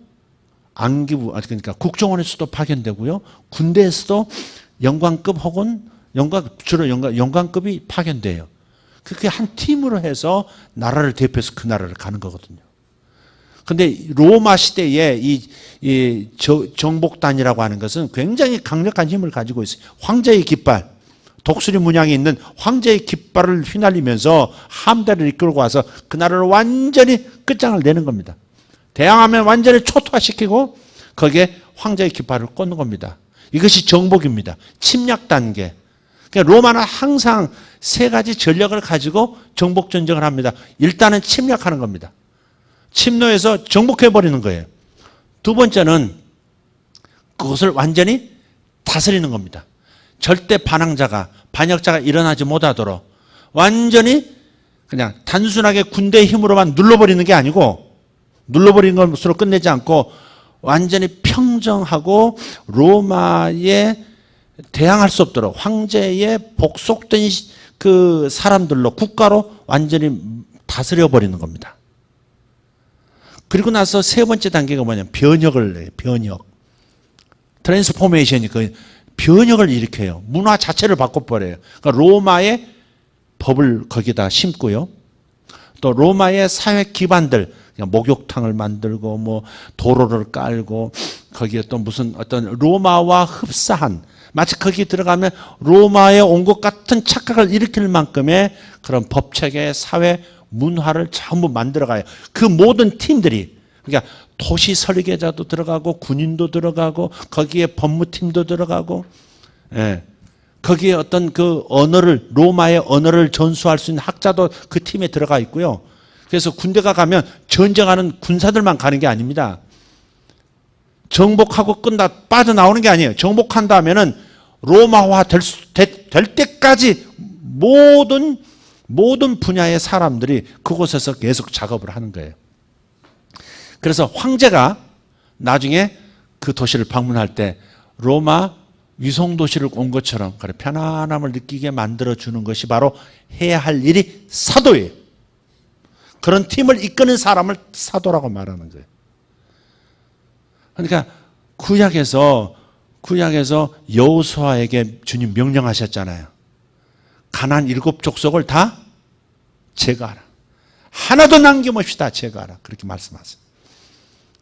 안기부, 그러니까 국정원에서도 파견되고요. 군대에서도 영관급 혹은 주로 영관급이 파견돼요. 그렇게 한 팀으로 해서 나라를 대표해서 그 나라를 가는 거거든요. 근데 로마 시대에 이 정복단이라고 하는 것은 굉장히 강력한 힘을 가지고 있어요. 황제의 깃발, 독수리 문양이 있는 황제의 깃발을 휘날리면서 함대를 이끌고 와서 그 나라를 완전히 끝장을 내는 겁니다. 대항하면 완전히 초토화시키고 거기에 황제의 깃발을 꽂는 겁니다. 이것이 정복입니다. 침략 단계. 그러니까 로마는 항상 세 가지 전략을 가지고 정복 전쟁을 합니다. 일단은 침략하는 겁니다. 침노해서 정복해버리는 거예요. 두 번째는 그것을 완전히 다스리는 겁니다. 절대 반역자가 일어나지 못하도록 완전히 그냥 단순하게 군대의 힘으로만 눌러버리는 게 아니고 눌러버리는 것으로 끝내지 않고 완전히 평정하고 로마에 대항할 수 없도록 황제의 복속된 그 사람들로 국가로 완전히 다스려버리는 겁니다. 그리고 나서 세 번째 단계가 뭐냐면 변혁을 해요. 변혁. 트랜스포메이션이 그 변혁을 일으켜요. 문화 자체를 바꿔버려요. 그러니까 로마의 법을 거기다 심고요. 또 로마의 사회 기반들, 목욕탕을 만들고 뭐 도로를 깔고 거기에 또 무슨 어떤 로마와 흡사한 마치 거기 들어가면 로마에 온 것 같은 착각을 일으킬 만큼의 그런 법체계, 사회, 문화를 전부 만들어가요. 그 모든 팀들이, 그러니까 도시 설계자도 들어가고 군인도 들어가고 거기에 법무팀도 들어가고, 예. 거기에 어떤 그 언어를, 로마의 언어를 전수할 수 있는 학자도 그 팀에 들어가 있고요. 그래서 군대가 가면 전쟁하는 군사들만 가는 게 아닙니다. 정복하고 빠져나오는 게 아니에요. 정복한 다음에는 로마화 될 때까지 모든 분야의 사람들이 그곳에서 계속 작업을 하는 거예요. 그래서 황제가 나중에 그 도시를 방문할 때 로마 위성도시를 온 것처럼 편안함을 느끼게 만들어주는 것이 바로 해야 할 일이 사도예요. 그런 팀을 이끄는 사람을 사도라고 말하는 거예요. 그러니까 구약에서 여호수아에게 주님 명령하셨잖아요. 가나안 7족속을 다 제거하라. 하나도 남김없이 다 제거하라. 그렇게 말씀하세요.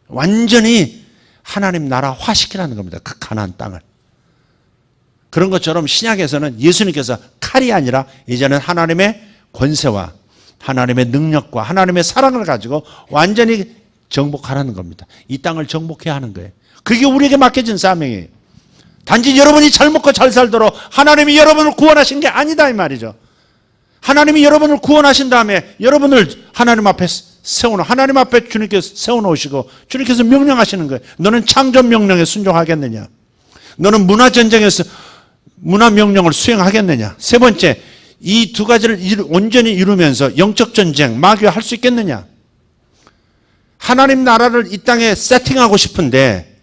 완전히 하나님 나라화 시키라는 겁니다. 그 가나안 땅을. 그런 것처럼 신약에서는 예수님께서 칼이 아니라 이제는 하나님의 권세와 하나님의 능력과 하나님의 사랑을 가지고 완전히 정복하라는 겁니다. 이 땅을 정복해야 하는 거예요. 그게 우리에게 맡겨진 사명이에요. 단지 여러분이 잘 먹고 잘 살도록 하나님이 여러분을 구원하신 게 아니다 이 말이죠. 하나님이 여러분을 구원하신 다음에 여러분을 하나님 앞에 하나님 앞에 주님께서 세워놓으시고 주님께서 명령하시는 거예요. 너는 창조 명령에 순종하겠느냐? 너는 문화 명령을 수행하겠느냐? 세 번째, 이 두 가지를 온전히 이루면서 영적 전쟁, 마귀와 할 수 있겠느냐? 하나님 나라를 이 땅에 세팅하고 싶은데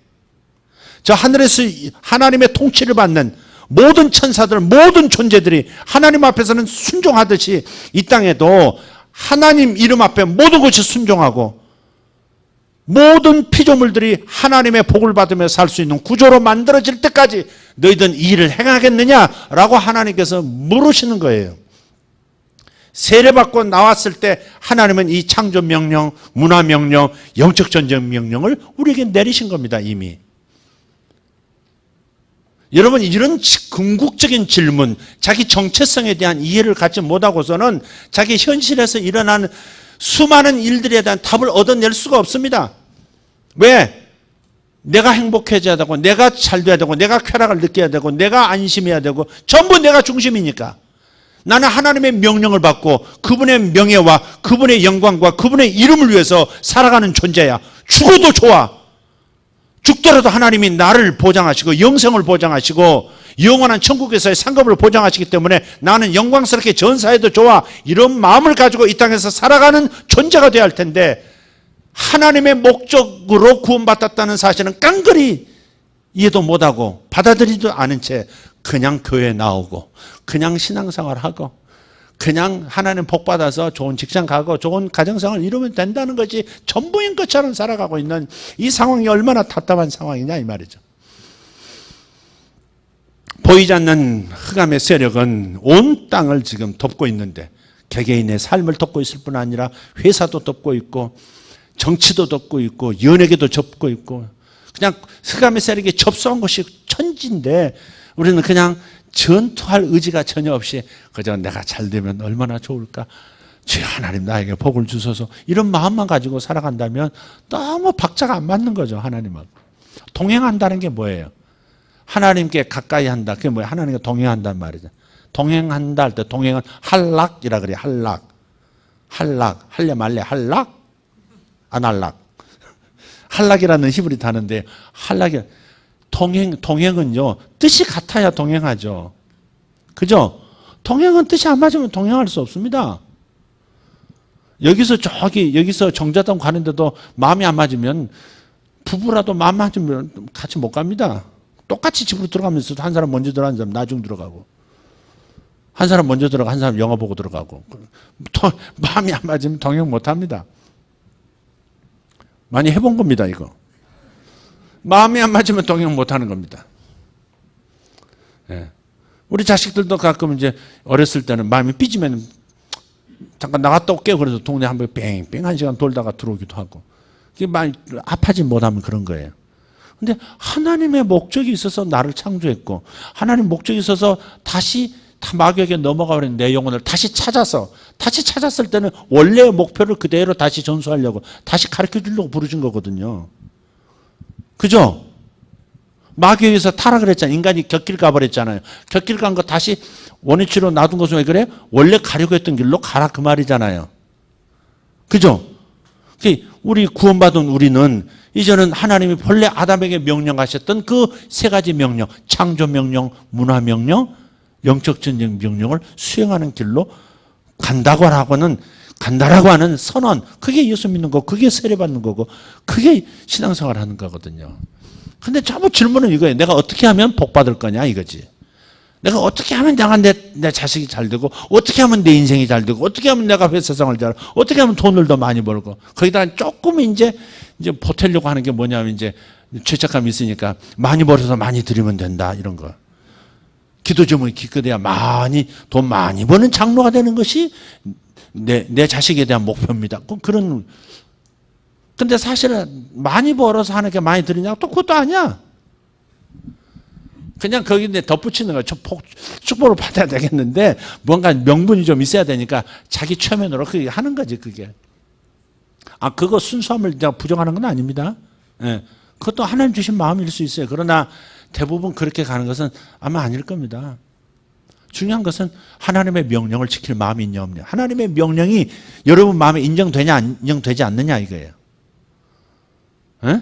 저 하늘에서 하나님의 통치를 받는 모든 천사들, 모든 존재들이 하나님 앞에서는 순종하듯이 이 땅에도 하나님 이름 앞에 모든 것이 순종하고 모든 피조물들이 하나님의 복을 받으며 살 수 있는 구조로 만들어질 때까지 너희들은 이 일을 행하겠느냐라고 하나님께서 물으시는 거예요. 세례받고 나왔을 때 하나님은 이 창조 명령, 문화 명령, 영적 전쟁 명령을 우리에게 내리신 겁니다. 이미. 여러분 이런 궁극적인 질문, 자기 정체성에 대한 이해를 갖지 못하고서는 자기 현실에서 일어나는 수많은 일들에 대한 답을 얻어낼 수가 없습니다. 왜? 내가 행복해져야 되고 내가 잘 돼야 되고 내가 쾌락을 느껴야 되고 내가 안심해야 되고 전부 내가 중심이니까. 나는 하나님의 명령을 받고 그분의 명예와 그분의 영광과 그분의 이름을 위해서 살아가는 존재야. 죽어도 좋아. 죽더라도 하나님이 나를 보장하시고 영생을 보장하시고 영원한 천국에서의 상급을 보장하시기 때문에 나는 영광스럽게 전사해도 좋아. 이런 마음을 가지고 이 땅에서 살아가는 존재가 되어야 할 텐데 하나님의 목적으로 구원받았다는 사실은 깡그리 이해도 못하고 받아들이지도 않은 채 그냥 교회에 나오고 그냥 신앙생활하고 그냥 하나님 복 받아서 좋은 직장 가고 좋은 가정생활 이루면 된다는 것이 전부인 것처럼 살아가고 있는 이 상황이 얼마나 답답한 상황이냐 이 말이죠. 보이지 않는 흑암의 세력은 온 땅을 지금 덮고 있는데 개개인의 삶을 덮고 있을 뿐 아니라 회사도 덮고 있고 정치도 덮고 있고 연예계도 덮고 있고 그냥 흑암의 세력에 접수한 것이 천지인데 우리는 그냥 전투할 의지가 전혀 없이 그저 내가 잘 되면 얼마나 좋을까? 주여 하나님 나에게 복을 주소서 이런 마음만 가지고 살아간다면 너무 박자가 안 맞는 거죠. 하나님하고 동행한다는 게 뭐예요? 하나님께 가까이 한다. 그게 뭐예요? 하나님과 동행한단 말이죠. 동행한다 할 때 동행은 할락이라 그래요. 할락. 할래 말래 할락? 안 할락. 할락이라는 히브리 단어인데 할락이 동행은요 뜻이 같아야 동행하죠. 그죠? 동행은 뜻이 안 맞으면 동행할 수 없습니다. 여기서 정자동 가는데도 마음이 안 맞으면 부부라도 마음 맞으면 같이 못 갑니다. 똑같이 집으로 들어가면서 한 사람 먼저 들어간 사람 나중 들어가고 한 사람 먼저 들어가 한 사람 영화 보고 들어가고 마음이 안 맞으면 동행 못 합니다. 많이 해본 겁니다 이거. 마음이 안 맞으면 동행 못 하는 겁니다. 예. 우리 자식들도 가끔 이제 어렸을 때는 마음이 삐지면 잠깐 나갔다 올게요. 그래서 동네 한번 뺑뺑 한 시간 돌다가 들어오기도 하고. 그게 많이 아파지 못하면 그런 거예요. 근데 하나님의 목적이 있어서 나를 창조했고 하나님 목적이 있어서 다시 마귀에게 넘어가 버린 내 영혼을 다시 찾았을 때는 원래의 목표를 그대로 다시 전수하려고 다시 가르쳐 주려고 부르신 거거든요. 그죠? 마귀에게서 타락을 했잖아요. 인간이 곁길 가버렸잖아요. 곁길 간 거 다시 원위치로 놔둔 것은 왜 그래? 원래 가려고 했던 길로 가라 그 말이잖아요. 그죠? 우리 구원받은 우리는 이제는 하나님이 본래 아담에게 명령하셨던 그 세 가지 명령, 창조 명령, 문화 명령, 영적 전쟁 명령을 수행하는 길로 간다고 하는 선언, 그게 예수 믿는 거, 그게 세례받는 거고, 그게 신앙생활 하는 거거든요. 근데 전부 질문은 이거예요. 내가 어떻게 하면 복 받을 거냐 이거지. 내가 어떻게 하면 내 자식이 잘 되고, 어떻게 하면 내 인생이 잘 되고, 어떻게 하면 내가 회사생활 잘, 어떻게 하면 돈을 더 많이 벌고, 거기다 조금 이제 보태려고 하는 게 뭐냐면 이제 죄책감이 있으니까 많이 벌어서 많이 드리면 된다 이런 거. 기도 제목이 기껏해야 돈 많이 버는 장로가 되는 것이 내 자식에 대한 목표입니다. 근데 사실은 많이 벌어서 하는 게 많이 드리냐고 또 그것도 아니야. 그냥 거기에 덧붙이는 거야. 축복을 받아야 되겠는데 뭔가 명분이 좀 있어야 되니까 자기 최면으로 그게 하는 거지 그게. 그거 순수함을 제가 부정하는 건 아닙니다. 예. 그것도 하나님 주신 마음일 수 있어요. 그러나 대부분 그렇게 가는 것은 아마 아닐 겁니다. 중요한 것은 하나님의 명령을 지킬 마음이 있냐 없냐. 하나님의 명령이 여러분 마음에 인정되냐 인정되지 않느냐 이거예요. 에?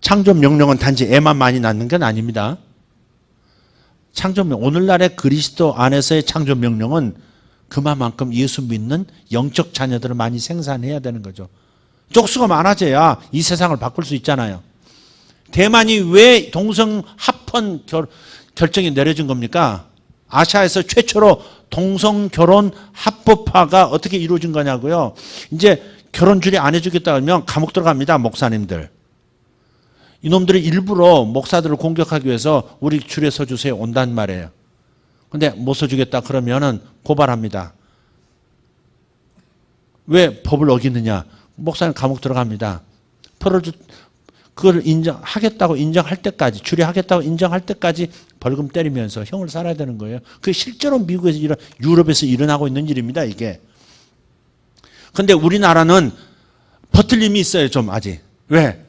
창조 명령은 단지 애만 많이 낳는 건 아닙니다. 오늘날의 그리스도 안에서의 창조 명령은 그만큼 예수 믿는 영적 자녀들을 많이 생산해야 되는 거죠. 쪽수가 많아져야 이 세상을 바꿀 수 있잖아요. 대만이 왜 동성 합헌 결정이 내려진 겁니까? 아시아에서 최초로 동성 결혼 합법화가 어떻게 이루어진 거냐고요. 이제 결혼주례 안 해주겠다 하면 감옥 들어갑니다. 목사님들. 이놈들이 일부러 목사들을 공격하기 위해서 우리 주례 서주세요 온단 말이에요. 근데 못 서주겠다 그러면은 고발합니다. 왜 법을 어기느냐? 목사님 감옥 들어갑니다. 그걸 인정하겠다고 인정할 때까지, 추리하겠다고 인정할 때까지 벌금 때리면서 형을 살아야 되는 거예요. 그게 실제로 미국에서 유럽에서 일어나고 있는 일입니다, 이게. 근데 우리나라는 버틀림이 있어요, 좀 아직. 왜?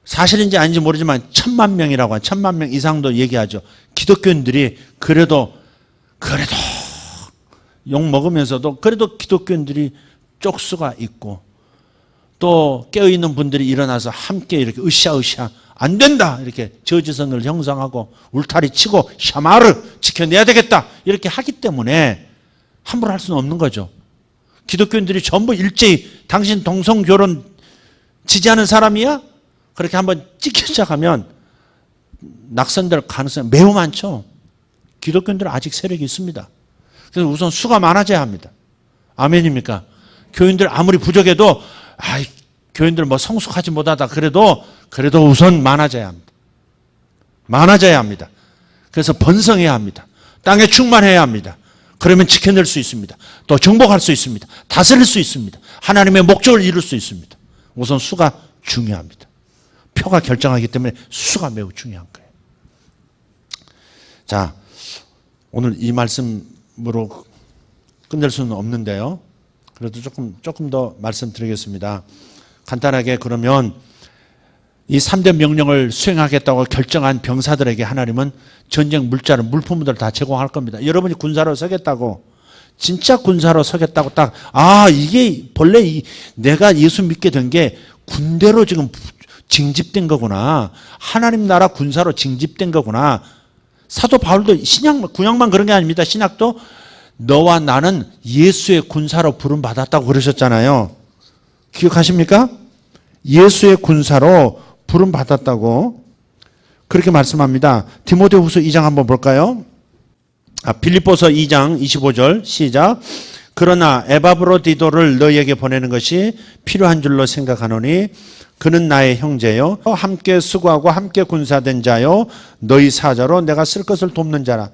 사실인지 아닌지 모르지만 1000만 명이라고, 1000만 명 이상도 얘기하죠. 기독교인들이 그래도 욕 먹으면서도 그래도 기독교인들이 쪽수가 있고, 또 깨어있는 분들이 일어나서 함께 이렇게 으쌰으쌰 안 된다 이렇게 저지선을 형성하고 울타리 치고 샤마를 지켜내야 되겠다 이렇게 하기 때문에 함부로 할 수는 없는 거죠. 기독교인들이 전부 일제히 당신 동성결혼 지지하는 사람이야? 그렇게 한번 찍기 시작하면 낙선될 가능성이 매우 많죠. 기독교인들은 아직 세력이 있습니다. 그래서 우선 수가 많아져야 합니다. 아멘입니까? 교인들 아무리 부족해도 교인들 뭐 성숙하지 못하다 그래도 우선 많아져야 합니다. 많아져야 합니다. 그래서 번성해야 합니다. 땅에 충만해야 합니다. 그러면 지켜낼 수 있습니다. 또 정복할 수 있습니다. 다스릴 수 있습니다. 하나님의 목적을 이룰 수 있습니다. 우선 수가 중요합니다. 표가 결정하기 때문에 수가 매우 중요한 거예요. 자, 오늘 이 말씀으로 끝낼 수는 없는데요. 그래도 조금 더 말씀드리겠습니다. 간단하게 그러면 이 3대 명령을 수행하겠다고 결정한 병사들에게 하나님은 전쟁 물자를, 물품들을 다 제공할 겁니다. 여러분이 군사로 서겠다고, 진짜 군사로 서겠다고 이게 본래 내가 예수 믿게 된 게 군대로 지금 징집된 거구나. 하나님 나라 군사로 징집된 거구나. 사도 바울도 구약만 그런 게 아닙니다. 신약도 너와 나는 예수의 군사로 부름받았다고 그러셨잖아요. 기억하십니까? 예수의 군사로 부름받았다고 그렇게 말씀합니다. 디모데후서 2장 한번 볼까요? 빌립보서 2장 25절 시작. 그러나 에바브로디도를 너희에게 보내는 것이 필요한 줄로 생각하노니 그는 나의 형제요 함께 수고하고 함께 군사된 자요 너희 사자로 내가 쓸 것을 돕는 자라.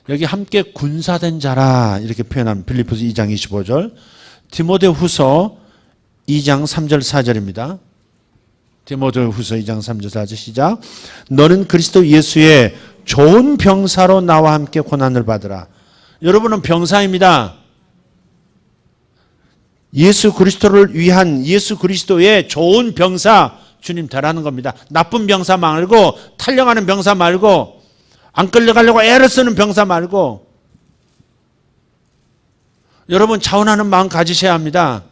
여기 함께 군사된 자라 이렇게 표현합니다. 빌립보서 2장 25절. 디모데후서 2장 3절 4절입니다. 디모데후서 2장 3절 4절 시작. 너는 그리스도 예수의 좋은 병사로 나와 함께 고난을 받으라. 여러분은 병사입니다. 예수 그리스도를 위한 예수 그리스도의 좋은 병사 주님 되라는 겁니다. 나쁜 병사 말고, 탈령하는 병사 말고, 안 끌려가려고 애를 쓰는 병사 말고, 여러분 자원하는 마음 가지셔야 합니다.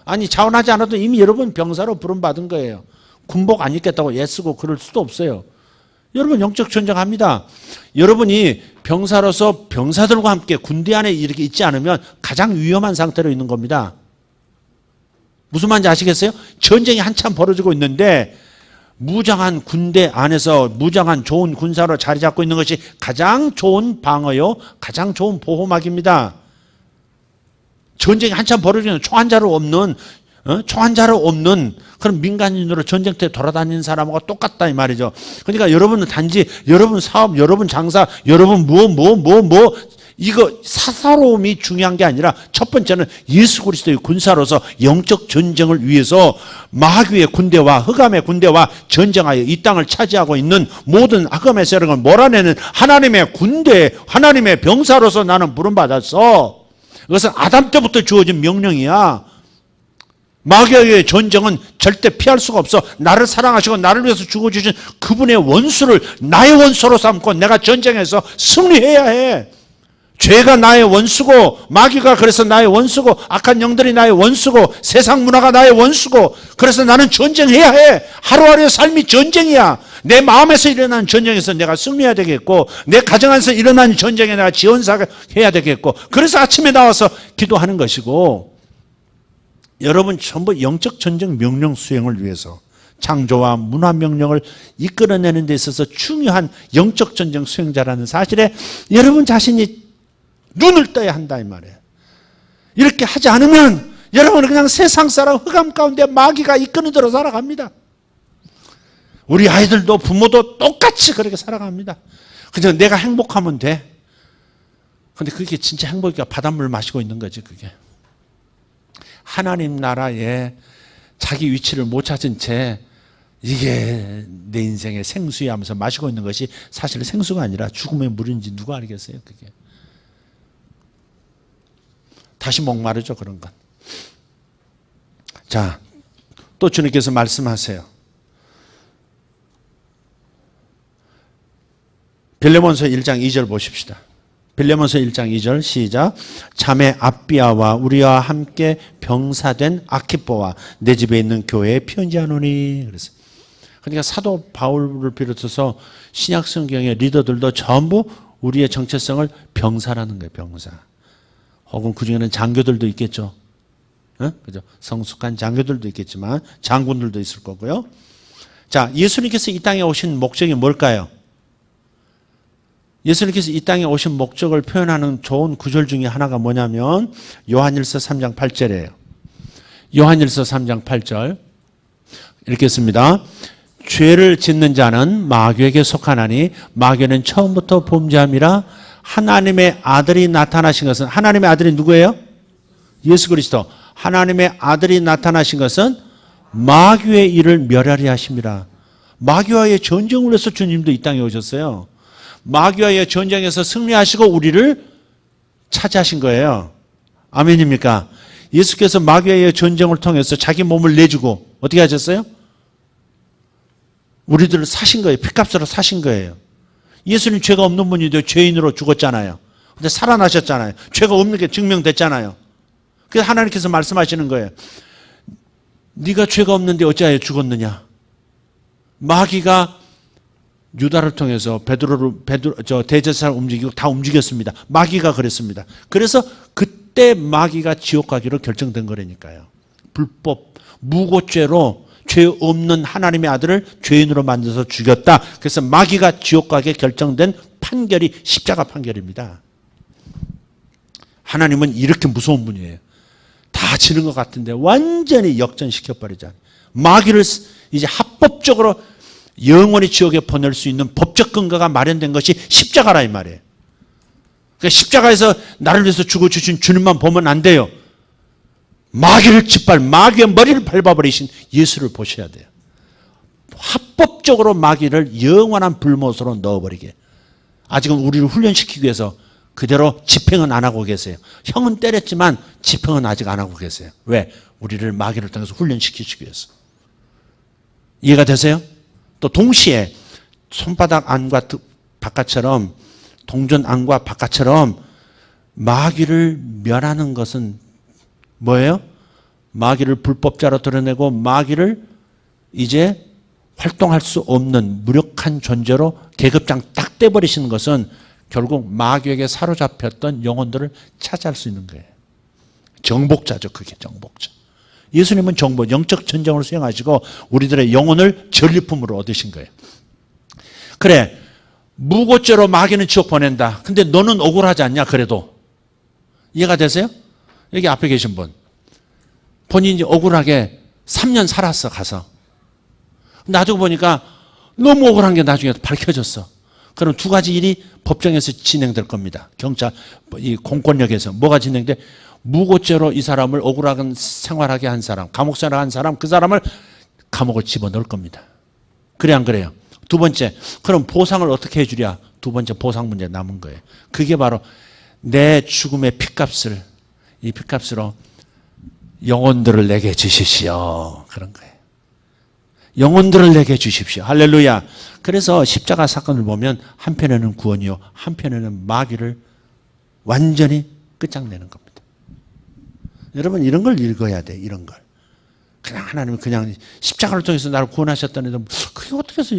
아니 자원하지 않아도 이미 여러분 병사로 부름받은 거예요. 군복 안 입겠다고 애쓰고 그럴 수도 없어요. 여러분 영적 전쟁합니다. 여러분이 병사로서 병사들과 함께 군대 안에 이렇게 있지 않으면 가장 위험한 상태로 있는 겁니다. 무슨 말인지 아시겠어요? 전쟁이 한참 벌어지고 있는데 무장한 군대 안에서 무장한 좋은 군사로 자리 잡고 있는 것이 가장 좋은 방어요, 가장 좋은 보호막입니다. 전쟁이 한참 벌어지는 총 한 자루 없는 그런 민간인으로 전쟁터에 돌아다니는 사람하고 똑같다 이 말이죠. 그러니까 여러분은 단지 여러분 사업, 여러분 장사, 여러분 이거 사사로움이 중요한 게 아니라 첫 번째는 예수 그리스도의 군사로서 영적 전쟁을 위해서 마귀의 군대와 흑암의 군대와 전쟁하여 이 땅을 차지하고 있는 모든 흑암의 세력을 몰아내는 하나님의 군대, 하나님의 병사로서 나는 부름받았어. 그것은 아담 때부터 주어진 명령이야. 마귀의 전쟁은 절대 피할 수가 없어. 나를 사랑하시고 나를 위해서 죽어주신 그분의 원수를 나의 원수로 삼고 내가 전쟁에서 승리해야 해. 죄가 나의 원수고, 마귀가 그래서 나의 원수고, 악한 영들이 나의 원수고, 세상 문화가 나의 원수고, 그래서 나는 전쟁해야 해. 하루하루의 삶이 전쟁이야. 내 마음에서 일어나는 전쟁에서 내가 승리해야 되겠고, 내 가정 안에서 일어나는 전쟁에 내가 지원사가 해야 되겠고, 그래서 아침에 나와서 기도하는 것이고, 여러분 전부 영적 전쟁 명령 수행을 위해서 창조와 문화 명령을 이끌어내는 데 있어서 중요한 영적 전쟁 수행자라는 사실에 여러분 자신이 눈을 떠야 한다 이 말이에요. 이렇게 하지 않으면 여러분은 그냥 세상 사람 흑암 가운데 마귀가 이끄는 대로 살아갑니다. 우리 아이들도 부모도 똑같이 그렇게 살아갑니다. 그냥 내가 행복하면 돼. 근데 그게 진짜 행복이니까 바닷물 마시고 있는 거지 그게. 하나님 나라에 자기 위치를 못 찾은 채 이게 내 인생의 생수야 하면서 마시고 있는 것이 사실 생수가 아니라 죽음의 물인지 누가 알겠어요? 그게. 다시 목마르죠, 그런 건. 자, 또 주님께서 말씀하세요. 빌레몬서 1장 2절 보십시다. 빌레몬서 1장 2절 시작. 자매 아비아와 우리와 함께 병사된 아키포와 내 집에 있는 교회에 편지하노니. 그래서 그러니까 사도 바울을 비롯해서 신약 성경의 리더들도 전부 우리의 정체성을 병사라는 거예요. 병사. 혹은 그 중에는 장교들도 있겠죠. 그죠? 성숙한 장교들도 있겠지만 장군들도 있을 거고요. 자, 예수님께서 이 땅에 오신 목적이 뭘까요? 예수님께서 이 땅에 오신 목적을 표현하는 좋은 구절 중에 하나가 뭐냐면 요한일서 3장 8절이에요. 요한일서 3장 8절 읽겠습니다. 죄를 짓는 자는 마귀에게 속하나니 마귀는 처음부터 범죄함이라. 하나님의 아들이 나타나신 것은, 하나님의 아들이 누구예요? 예수 그리스도. 하나님의 아들이 나타나신 것은 마귀의 일을 멸하려 하심이라. 마귀와의 전쟁을 해서 주님도 이 땅에 오셨어요. 마귀와의 전쟁에서 승리하시고 우리를 차지하신 거예요. 아멘입니까? 예수께서 마귀와의 전쟁을 통해서 자기 몸을 내주고 어떻게 하셨어요? 우리들을 사신 거예요. 피값으로 사신 거예요. 예수님 죄가 없는 분인데 죄인으로 죽었잖아요. 근데 살아나셨잖아요. 죄가 없는 게 증명됐잖아요. 그래서 하나님께서 말씀하시는 거예요. 네가 죄가 없는데 어찌하여 죽었느냐? 마귀가 유다를 통해서 대제사를 움직이고 다 움직였습니다. 마귀가 그랬습니다. 그래서 그때 마귀가 지옥 가기로 결정된 거라니까요. 불법, 무고죄로 죄 없는 하나님의 아들을 죄인으로 만들어서 죽였다. 그래서 마귀가 지옥 가게 결정된 판결이 십자가 판결입니다. 하나님은 이렇게 무서운 분이에요. 다 지는 것 같은데 완전히 역전시켜버리잖아요. 마귀를 이제 합법적으로 영원히 지옥에 보낼 수 있는 법적 근거가 마련된 것이 십자가라 이 말이에요. 그러니까 십자가에서 나를 위해서 죽어주신 주님만 보면 안 돼요. 마귀의 머리를 밟아버리신 예수를 보셔야 돼요. 합법적으로 마귀를 영원한 불못으로 넣어버리게. 아직은 우리를 훈련시키기 위해서 그대로 집행은 안 하고 계세요. 형은 때렸지만 집행은 아직 안 하고 계세요. 왜? 우리를 마귀를 통해서 훈련시키기 위해서. 이해가 되세요? 또 동시에 손바닥 안과 바깥처럼, 동전 안과 바깥처럼 마귀를 멸하는 것은 뭐예요? 마귀를 불법자로 드러내고 마귀를 이제 활동할 수 없는 무력한 존재로 계급장 딱 떼버리시는 것은 결국 마귀에게 사로잡혔던 영혼들을 차지할 수 있는 거예요. 정복자죠. 그게 정복자. 예수님은 영적 전쟁을 수행하시고 우리들의 영혼을 전리품으로 얻으신 거예요. 그래, 무고죄로 마귀는 지옥 보낸다. 근데 너는 억울하지 않냐 그래도. 이해가 되세요? 여기 앞에 계신 분. 본인이 억울하게 3년 살았어 가서. 나중에 보니까 너무 억울한 게 나중에 밝혀졌어. 그럼 두 가지 일이 법정에서 진행될 겁니다. 경찰, 이 공권력에서 뭐가 진행돼? 무고죄로 이 사람을 억울하게 생활하게 한 사람, 감옥 생활한 사람, 그 사람을 감옥을 집어넣을 겁니다. 그래 안 그래요? 두 번째, 그럼 보상을 어떻게 해주랴? 두 번째 보상 문제 남은 거예요. 그게 바로 내 죽음의 핏값을, 이 핏값으로 영혼들을 내게 주십시오. 그런 거예요. 영혼들을 내게 주십시오. 할렐루야. 그래서 십자가 사건을 보면 한편에는 구원이요, 한편에는 마귀를 완전히 끝장내는 겁니다. 여러분 이런 걸 읽어야 돼. 이런 걸. 그냥 하나님이 그냥 십자가를 통해서 나를 구원하셨다는데 그게 어떻게 해서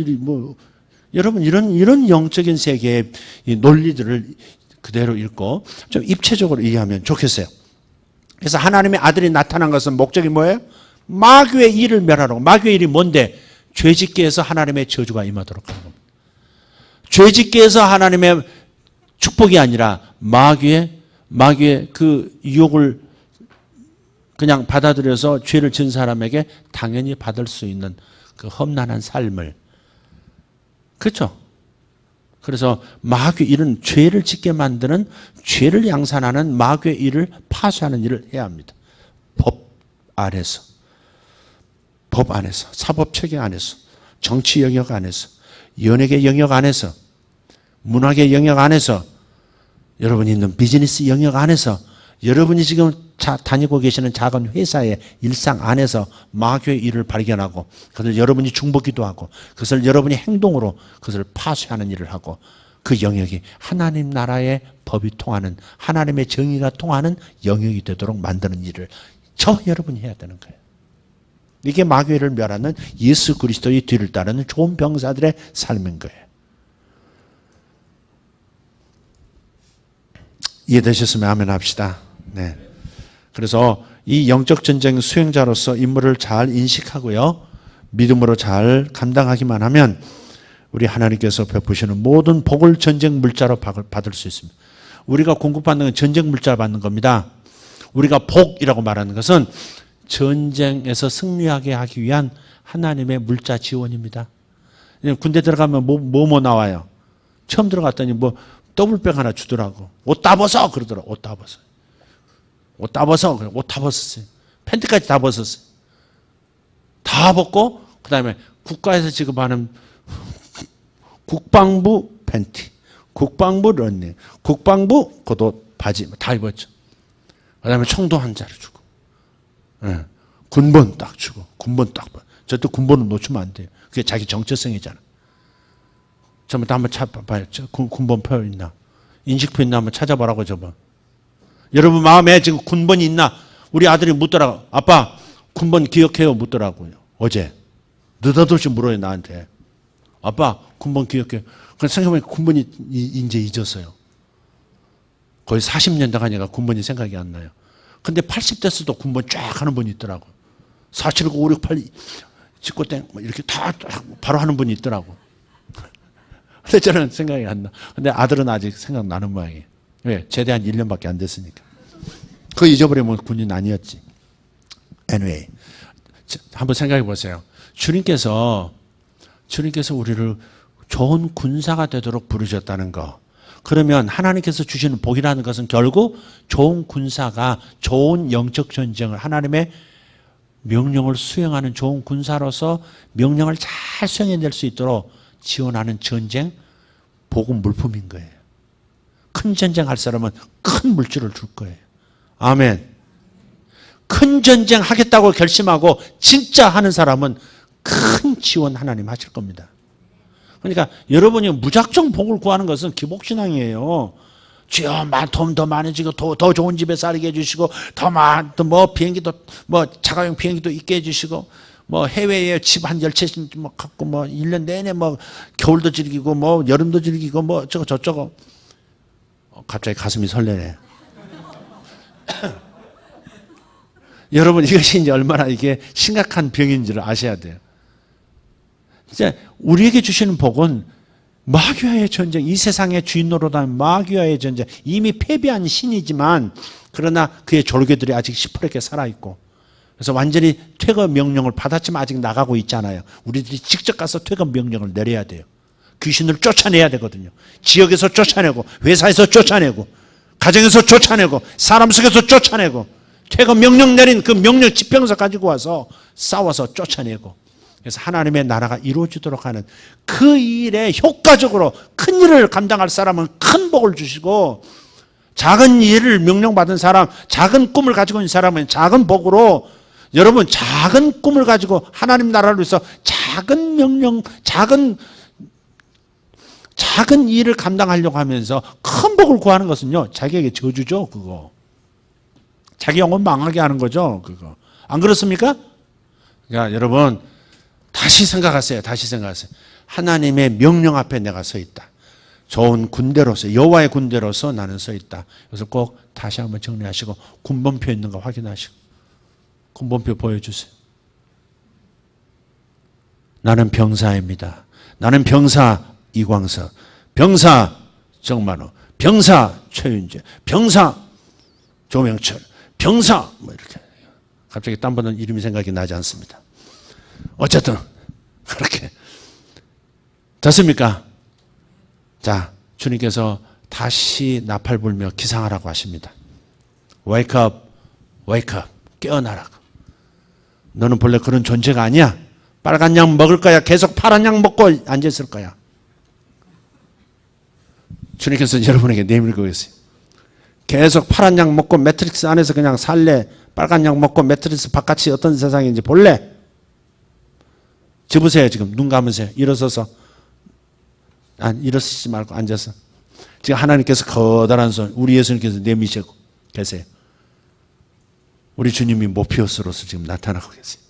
여러분 이런 영적인 세계의 이 논리들을 그대로 읽고 좀 입체적으로 이해하면 좋겠어요. 그래서 하나님의 아들이 나타난 것은 목적이 뭐예요? 마귀의 일을 멸하라고. 마귀의 일이 뭔데? 죄짓게 해서 하나님의 저주가 임하도록 하는 겁니다. 죄짓게 해서 하나님의 축복이 아니라 마귀의 그 유혹을 그냥 받아들여서 죄를 지은 사람에게 당연히 받을 수 있는 그 험난한 삶을. 그렇죠? 그래서 마귀의 일은 죄를 짓게 만드는, 죄를 양산하는 마귀의 일을 파쇄하는 일을 해야 합니다. 법 안에서, 사법 체계 안에서. 정치 영역 안에서, 연예계 영역 안에서, 문화계 영역 안에서, 여러분이 있는 비즈니스 영역 안에서, 여러분이 지금 다니고 계시는 작은 회사의 일상 안에서 마귀의 일을 발견하고 그것을 여러분이 중보기도 하고 그것을 여러분이 행동으로 그것을 파쇄하는 일을 하고 그 영역이 하나님 나라의 법이 통하는, 하나님의 정의가 통하는 영역이 되도록 만드는 일을 여러분이 해야 되는 거예요. 이게 마귀를 멸하는 예수 그리스도의 뒤를 따르는 좋은 병사들의 삶인 거예요. 이해되셨으면 아멘 합시다. 네. 그래서 이 영적 전쟁 수행자로서 임무를 잘 인식하고요, 믿음으로 잘 감당하기만 하면 우리 하나님께서 베푸시는 모든 복을 전쟁 물자로 받을 수 있습니다. 우리가 공급받는 건 전쟁 물자 받는 겁니다. 우리가 복이라고 말하는 것은 전쟁에서 승리하게 하기 위한 하나님의 물자 지원입니다. 군대 들어가면 뭐 나와요? 처음 들어갔더니 더블백 하나 주더라고. 옷 다 벗어! 그러더라고. 옷 다 벗어. 옷 다 벗어. 옷 다 벗었어요. 팬티까지 다 벗었어요. 다 벗고, 그 다음에 국가에서 지급하는 국방부 팬티, 국방부 런닝, 국방부 겉옷, 바지 다 입었죠. 그 다음에 총도 한 자루 주고, 네. 군번 딱 주고, 군번 딱 봐. 절대 군번은 놓치면 안 돼요. 그게 자기 정체성이잖아. 전부 다 한번 찾아봐요. 군번표 있나? 인식표 있나? 한번 찾아보라고 줘봐. 여러분 마음에 지금 군번이 있나? 우리 아들이 묻더라고. 아빠, 군번 기억해요? 묻더라고요. 어제. 느닷없이 물어요, 나한테. 아빠, 군번 기억해요? 그래서 생각해보니까 군번이 이제 잊었어요. 거의 40년 다가니까 군번이 생각이 안 나요. 근데 80대에서도 군번 쫙 하는 분이 있더라고. 479, 5, 6, 8, 직고 땡, 이렇게 다 바로 하는 분이 있더라고. 근데 저는 생각이 안 나. 근데 아들은 아직 생각나는 모양이에요. 왜? 제대한 1년밖에 안 됐으니까. 그거 잊어버리면 군인 아니었지. Anyway. 한번 생각해 보세요. 주님께서 우리를 좋은 군사가 되도록 부르셨다는 거. 그러면 하나님께서 주시는 복이라는 것은 결국 좋은 군사가 좋은 영적 전쟁을, 하나님의 명령을 수행하는 좋은 군사로서 명령을 잘 수행해낼 수 있도록 지원하는 전쟁, 복음 물품인 거예요. 큰 전쟁 할 사람은 큰 물질을 줄 거예요. 아멘. 큰 전쟁 하겠다고 결심하고 진짜 하는 사람은 큰 지원 하나님 하실 겁니다. 그러니까 여러분이 무작정 복을 구하는 것은 기복신앙이에요. 주여, 돈 더 많아지고 더 좋은 집에 살게 해주시고 비행기도 자가용 비행기도 있게 해주시고 해외에 집 한 10채씩 갖고 1년 내내 겨울도 즐기고 여름도 즐기고 저쩌고 갑자기 가슴이 설레네. 여러분 이것이 이제 얼마나 이게 심각한 병인지를 아셔야 돼요. 이제 우리에게 주시는 복은 마귀와의 전쟁, 이 세상의 주인 노릇하는 마귀와의 전쟁, 이미 패배한 신이지만 그러나 그의 졸개들이 아직 시퍼렇게 살아있고, 그래서 완전히 퇴거 명령을 받았지만 아직 나가고 있잖아요. 우리들이 직접 가서 퇴거 명령을 내려야 돼요. 귀신을 쫓아내야 되거든요. 지역에서 쫓아내고, 회사에서 쫓아내고, 가정에서 쫓아내고, 사람 속에서 쫓아내고, 퇴거 명령 내린 그 명령 지평서 가지고 와서 싸워서 쫓아내고, 그래서 하나님의 나라가 이루어지도록 하는 그 일에 효과적으로 큰 일을 감당할 사람은 큰 복을 주시고, 작은 일을 명령받은 사람, 작은 꿈을 가지고 있는 사람은 작은 복으로, 여러분 작은 꿈을 가지고 하나님 나라를 위해서 작은 명령, 작은 일을 감당하려고 하면서 큰 복을 구하는 것은요, 자기에게 저주죠. 그거 자기 영혼 망하게 하는 거죠. 그거 안 그렇습니까? 그러니까 여러분 다시 생각하세요. 하나님의 명령 앞에 내가 서 있다. 좋은 군대로서, 여호와의 군대로서 나는 서 있다. 그래서 꼭 다시 한번 정리하시고 군번표 있는 거 확인하시고, 군번표 보여주세요. 나는 병사입니다. 나는 병사 이광석, 병사 정만호, 병사 최윤재, 병사 조명철, 병사 이렇게. 갑자기 딴 분은 이름이 생각이 나지 않습니다. 어쨌든 그렇게 됐습니까? 자, 주님께서 다시 나팔 불며 기상하라고 하십니다. Wake up, wake up. 깨어나라고. 너는 본래 그런 존재가 아니야. 빨간 약 먹을 거야? 계속 파란 약 먹고 앉아있을 거야? 주님께서 여러분에게 내밀고 계세요. 계속 파란 약 먹고 매트릭스 안에서 그냥 살래? 빨간 약 먹고 매트릭스 바깥이 어떤 세상인지 볼래? 접으세요. 지금 눈 감으세요. 일어서서. 일어서지 말고 앉아서. 지금 하나님께서 커다란 손, 우리 예수님께서 내미시고 계세요. 우리 주님이 모피우스로서 지금 나타나고 계세요.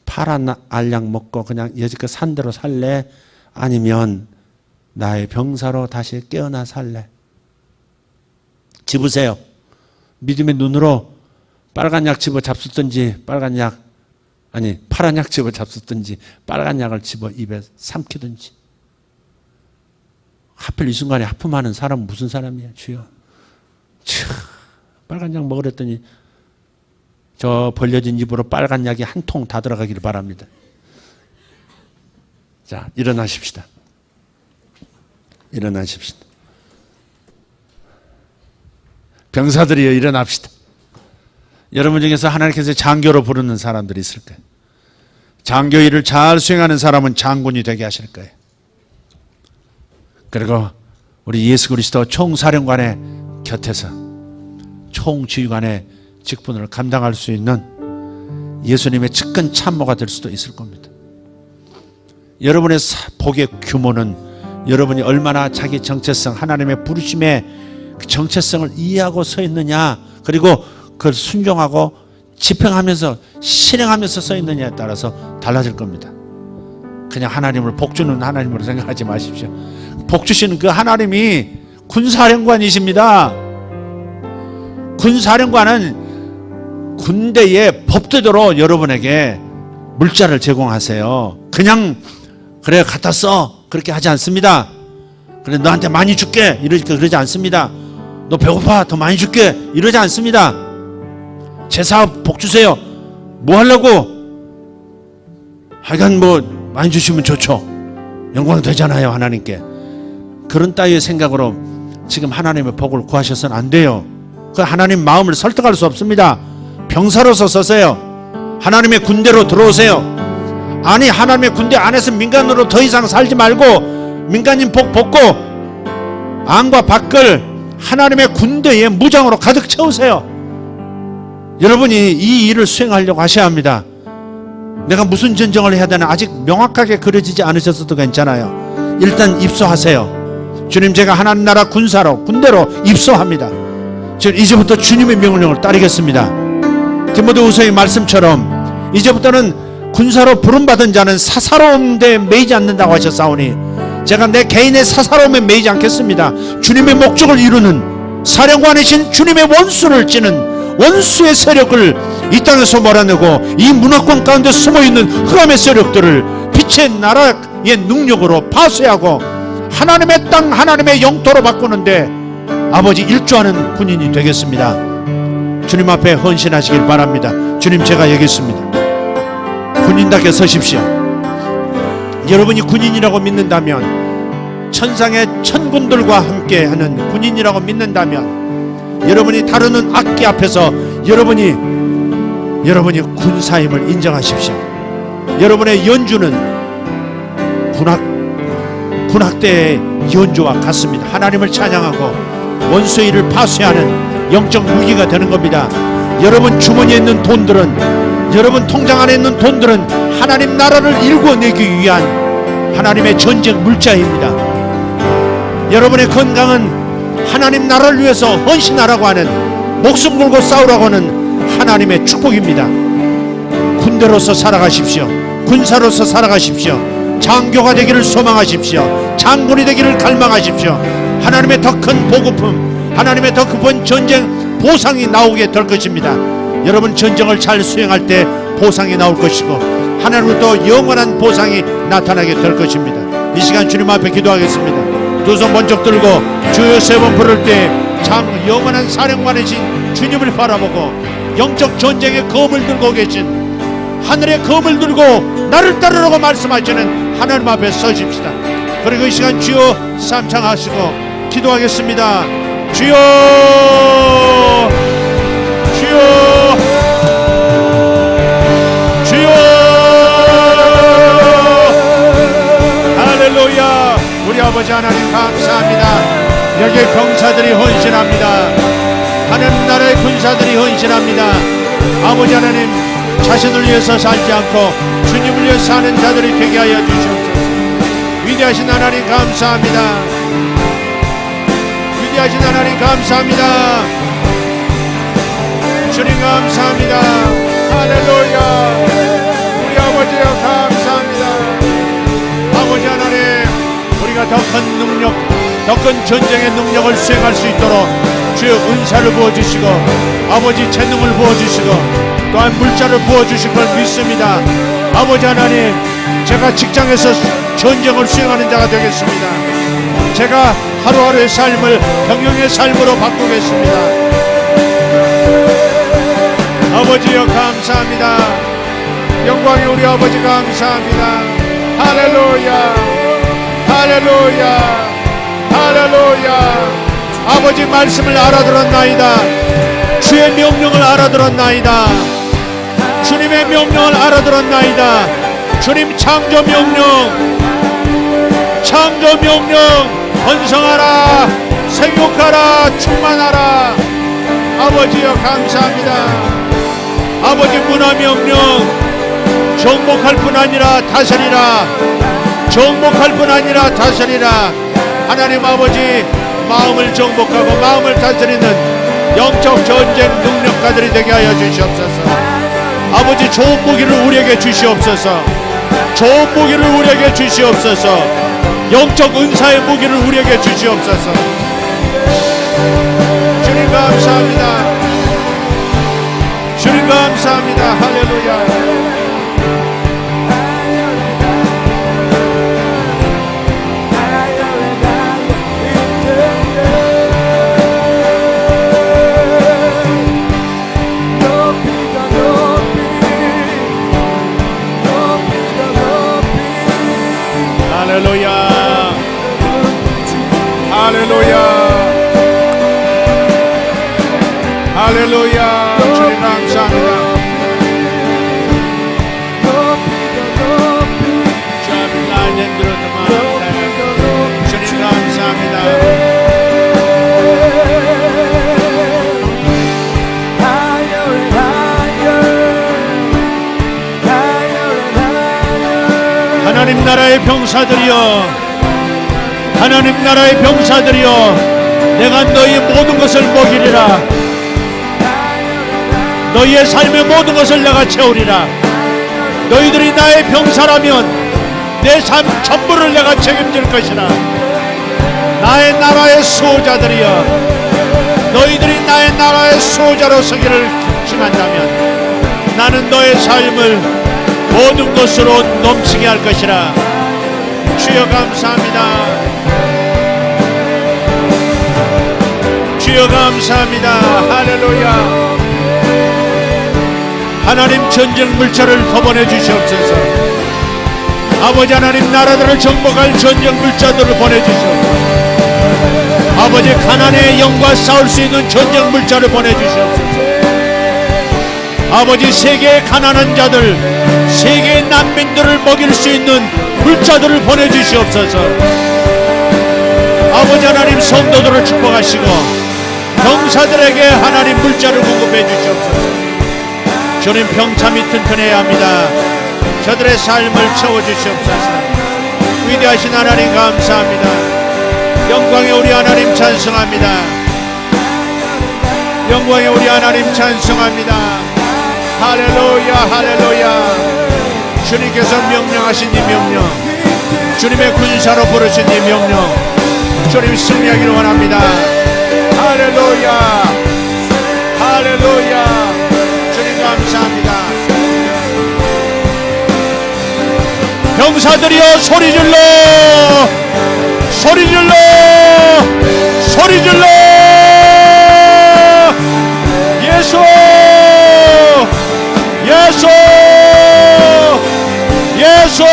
파란 알약 먹고 그냥 여지껏 산 대로 살래? 아니면 나의 병사로 다시 깨어나 살래? 집으세요. 믿음의 눈으로 빨간 약 집어 잡수든지 파란 약 집어 잡수든지 빨간 약을 집어 입에 삼키든지. 하필 이 순간에 하품하는 사람은 무슨 사람이야, 주여? 빨간 약 먹으랬더니 저 벌려진 입으로 빨간 약이 한 통 다 들어가기를 바랍니다. 자, 일어나십시다. 일어나십시다. 병사들이여, 일어납시다. 여러분 중에서 하나님께서 장교로 부르는 사람들이 있을 거예요. 장교 일을 잘 수행하는 사람은 장군이 되게 하실 거예요. 그리고 우리 예수 그리스도 총사령관의 곁에서 총지휘관의 직분을 감당할 수 있는 예수님의 측근 참모가 될 수도 있을 겁니다. 여러분의 복의 규모는 여러분이 얼마나 자기 정체성, 하나님의 부르심의 정체성을 이해하고 서 있느냐, 그리고 그걸 순종하고 집행하면서 실행하면서 서 있느냐에 따라서 달라질 겁니다. 그냥 하나님을 복주는 하나님으로 생각하지 마십시오. 복주시는 그 하나님이 군사령관이십니다. 군사령관은 군대의 법대로 여러분에게 물자를 제공하세요. 그냥 그래 갖다 써 그렇게 하지 않습니다. 그래 너한테 많이 줄게 그러지 않습니다. 너 배고파 더 많이 줄게 이러지 않습니다. 제 사업 복 주세요. 뭐 하려고? 하여간 뭐 많이 주시면 좋죠. 영광 되잖아요, 하나님께. 그런 따위의 생각으로 지금 하나님의 복을 구하셔서는 안 돼요. 그 하나님 마음을 설득할 수 없습니다. 병사로서 서세요. 하나님의 군대로 들어오세요. 아니, 하나님의 군대 안에서 민간으로 더 이상 살지 말고 민간인 복 벗고 안과 밖을 하나님의 군대의 무장으로 가득 채우세요. 여러분이 이 일을 수행하려고 하셔야 합니다. 내가 무슨 전쟁을 해야 되나 아직 명확하게 그려지지 않으셨어도 괜찮아요. 일단 입소하세요. 주님, 제가 하나님 나라 군대로 입소합니다. 저는 이제부터 주님의 명령을 따르겠습니다. 디모데후서의 말씀처럼 이제부터는 군사로 부름받은 자는 사사로운 데 매이지 않는다고 하셨사오니 제가 내 개인의 사사로움에 매이지 않겠습니다. 주님의 목적을 이루는 사령관이신 주님의 원수를 찌는 원수의 세력을 이 땅에서 몰아내고 이 문화권 가운데 숨어있는 흑암의 세력들을 빛의 나라의 능력으로 파쇄하고 하나님의 땅, 하나님의 영토로 바꾸는데 아버지 일조하는 군인이 되겠습니다. 주님 앞에 헌신하시길 바랍니다. 주님, 제가 여기 있습니다. 군인답게 서십시오. 여러분이 군인이라고 믿는다면, 천상의 천군들과 함께하는 군인이라고 믿는다면, 여러분이 다루는 악기 앞에서 여러분이 군사임을 인정하십시오. 여러분의 연주는 군악대의 연주와 같습니다. 하나님을 찬양하고 원수의 일을 파쇄하는 영적 무기가 되는 겁니다. 여러분 주머니에 있는 돈들은, 여러분 통장 안에 있는 돈들은 하나님 나라를 일궈내기 위한 하나님의 전쟁 물자입니다. 여러분의 건강은 하나님 나라를 위해서 헌신하라고 하는, 목숨 걸고 싸우라고 하는 하나님의 축복입니다. 군대로서 살아가십시오. 군사로서 살아가십시오. 장교가 되기를 소망하십시오. 장군이 되기를 갈망하십시오. 하나님의 더 큰 보급품, 하나님의 더 깊은 전쟁 보상이 나오게 될 것입니다. 여러분 전쟁을 잘 수행할 때 보상이 나올 것이고 하나님으로부터 영원한 보상이 나타나게 될 것입니다. 이 시간 주님 앞에 기도하겠습니다. 두 손 번쩍 들고 주여 세 번 부를 때 참 영원한 사령관이신 주님을 바라보고 영적 전쟁의 검을 들고 계신, 하늘의 검을 들고 나를 따르라고 말씀하시는 하나님 앞에 서십시다. 그리고 이 시간 주여 삼창하시고 기도하겠습니다. 주여, 주여, 주여, 아버지 하나님 감사합니다. 여기 병사들이 헌신합니다. 하나님 나라의 군사들이 헌신합니다. 아버지 하나님 자신을 위해서 살지 않고 주님을 위해서 사는 자들이 되게 하여 주시옵소서. 위대하신 하나님 감사합니다. 위대하신 하나님 감사합니다. 주님 감사합니다. 할렐루야. 우리 아버지여 감사합니다. 아버지 하나님 우리가 더 큰 능력, 더 큰 전쟁의 능력을 수행할 수 있도록 주의 은사를 부어주시고 아버지 재능을 부어주시고 또한 물자를 부어주실 걸 믿습니다. 아버지 하나님 제가 직장에서 전쟁을 수행하는 자가 되겠습니다. 제가 하루하루의 삶을 경영의 삶으로 바꾸겠습니다. 아버지여 감사합니다. 영광의 우리 아버지 감사합니다. 할렐루야 할렐루야 할렐루야. 아버지 말씀을 알아들었나이다. 주의 명령을 알아들었나이다. 주님의 명령을 알아들었나이다. 주님 창조 명령, 창조 명령, 번성하라, 생육하라, 충만하라. 아버지여 감사합니다. 아버지 문화 명령, 정복할 뿐 아니라 다스리라, 정복할 뿐 아니라 다스리라. 하나님 아버지 마음을 정복하고 마음을 다스리는 영적 전쟁 능력가들이 되게 하여 주시옵소서. 아버지 좋은 무기를 우리에게 주시옵소서. 좋은 무기를 우리에게 주시옵소서. 영적 은사의 무기를 우리에게 주시옵소서. 주님 감사합니다. 주님 감사합니다. 할렐루야. 할렐루야 할렐루야 할렐루야. 주님 감사합니다. 주님 감사합니다. 하나님 나라의 병사들이여, 하나님 나라의 병사들이여, 내가 너희 모든 것을 먹이리라. 너희의 삶의 모든 것을 내가 채우리라. 너희들이 나의 병사라면 내 삶 전부를 내가 책임질 것이라. 나의 나라의 수호자들이여, 너희들이 나의 나라의 수호자로 서기를 결심한다면 나는 너의 삶을 모든 것으로 넘치게 할 것이라. 주여 감사합니다. 주여 감사합니다. 할렐루야. 하나님 전쟁 물자를 더 보내주시옵소서. 아버지 하나님 나라들을 정복할 전쟁 물자들을 보내주시옵소서. 아버지 가난의 영과 싸울 수 있는 전쟁 물자를 보내주시옵소서. 아버지 세계의 가난한 자들, 세계의 난민들을 먹일 수 있는 물자들을 보내주시옵소서. 아버지 하나님 성도들을 축복하시고 병사들에게 하나님 물자를 공급해 주시옵소서. 주님 병참이 튼튼해야 합니다. 저들의 삶을 채워주시옵소서. 위대하신 하나님 감사합니다. 영광의 우리 하나님 찬송합니다. 영광의 우리 하나님 찬송합니다. 할렐루야 할렐루야. 주님께서 명령하신 이 명령, 주님의 군사로 부르신 이 명령, 주님 승리하기를 원합니다. 할렐루야 할렐루야. 주님 감사합니다. 병사들이여 소리질러 소리질러 소리질러. 예수 예수 예수.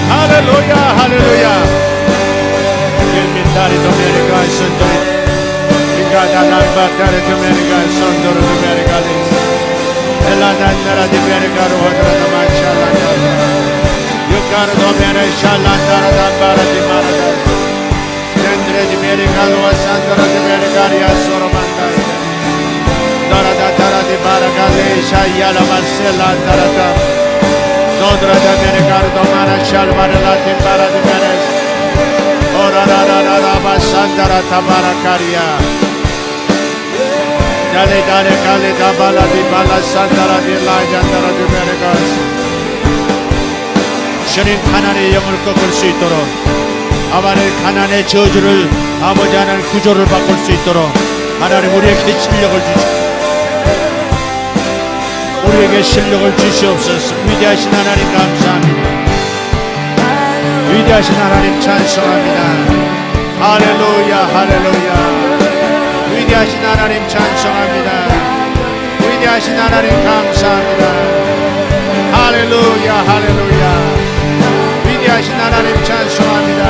할렐루야 할렐루야. 일민다리 도메리가 선도리 이가다날바다리 도메리가 선도르 도메리가리 엘라단나라 디메리가로 하드라다 마샬라냐 Ricardo Mere Shalandara Dambara di Marada Dendre di Mericalo Sandra di Mericaria Soromanda Dara di Baragale Shayala Marcella Darata Dodra de Mericardo Mara Shalvara di Bara di Meres Ora Rara Sandara Tabaracaria Dale Kale Dabala di Bala Sandara di Lajandara di Merigas 주님 가난의 영을 꺾을 수 있도록 아버지 가난의 저주를 아버지 하나님 구조를 바꿀 수 있도록 하나님 우리에게 실력을 주시옵소서. 우리에게 실력을 주시옵소서. 위대하신 하나님 감사합니다. 위대하신 하나님 찬송합니다. 할렐루야 할렐루야. 위대하신 하나님 찬송합니다. 위대하신 하나님 감사합니다. 할렐루야 할렐루야. 위대하신 하나님 찬송합니다.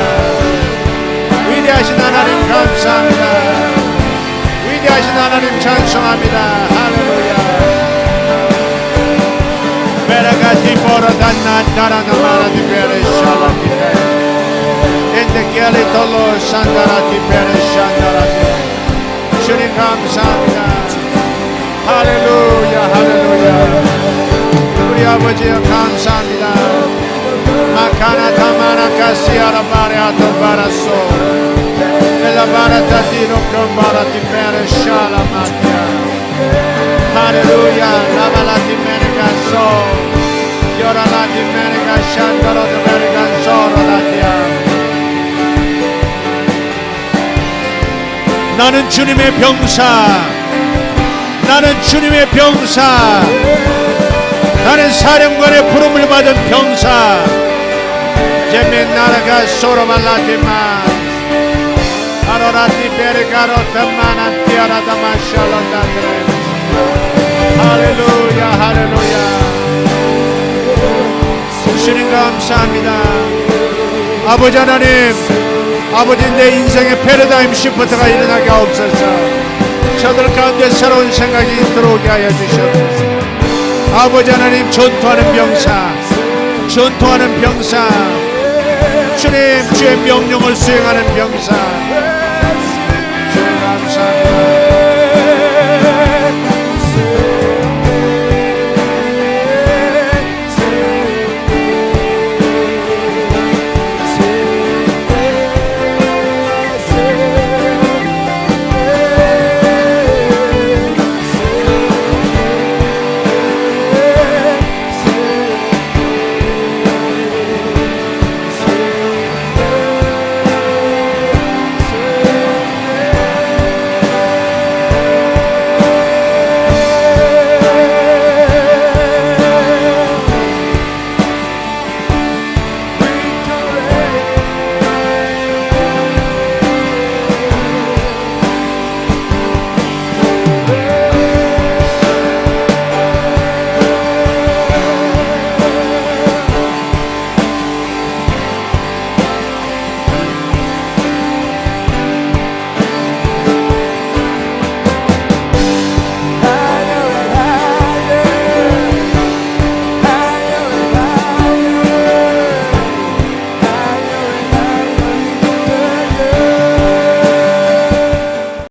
위대하신 하나님 감사합니다. 위대하신 하나님 찬송합니다. 할렐루야. 베라가티 보라단나 다라나마라디 베레 샬라티페 엔데키알리 톨로 산다라티 베레 샨다라티 주님 감사합니다. 할렐루야 할렐루야. 우리 아버지여 감사합니다. Makana tamana kasiara bareato baraso Nella barata tiro con barati pere shala matia Alleluia lava la dimenica so Yora la dimenica shandalo dimenica soro latia 나는 주님의 병사 나는 주님의 병사 나는 사령관의 부름을 받은 병사 제메나라가 소로발라티마 아로라티 베르가로 탐마나 티아라다 마샬론다트레 할렐루야 할렐루야. 주님 감사합니다. 아버지 하나님 아버지 내 인생의 패러다임 시프트가 일어나게 하옵소서. 저들 가운데 새로운 생각이 들어오게 하여 주시옵소서. 아버지 하나님 전투하는 병사 주님 주의 명령을 수행하는 병사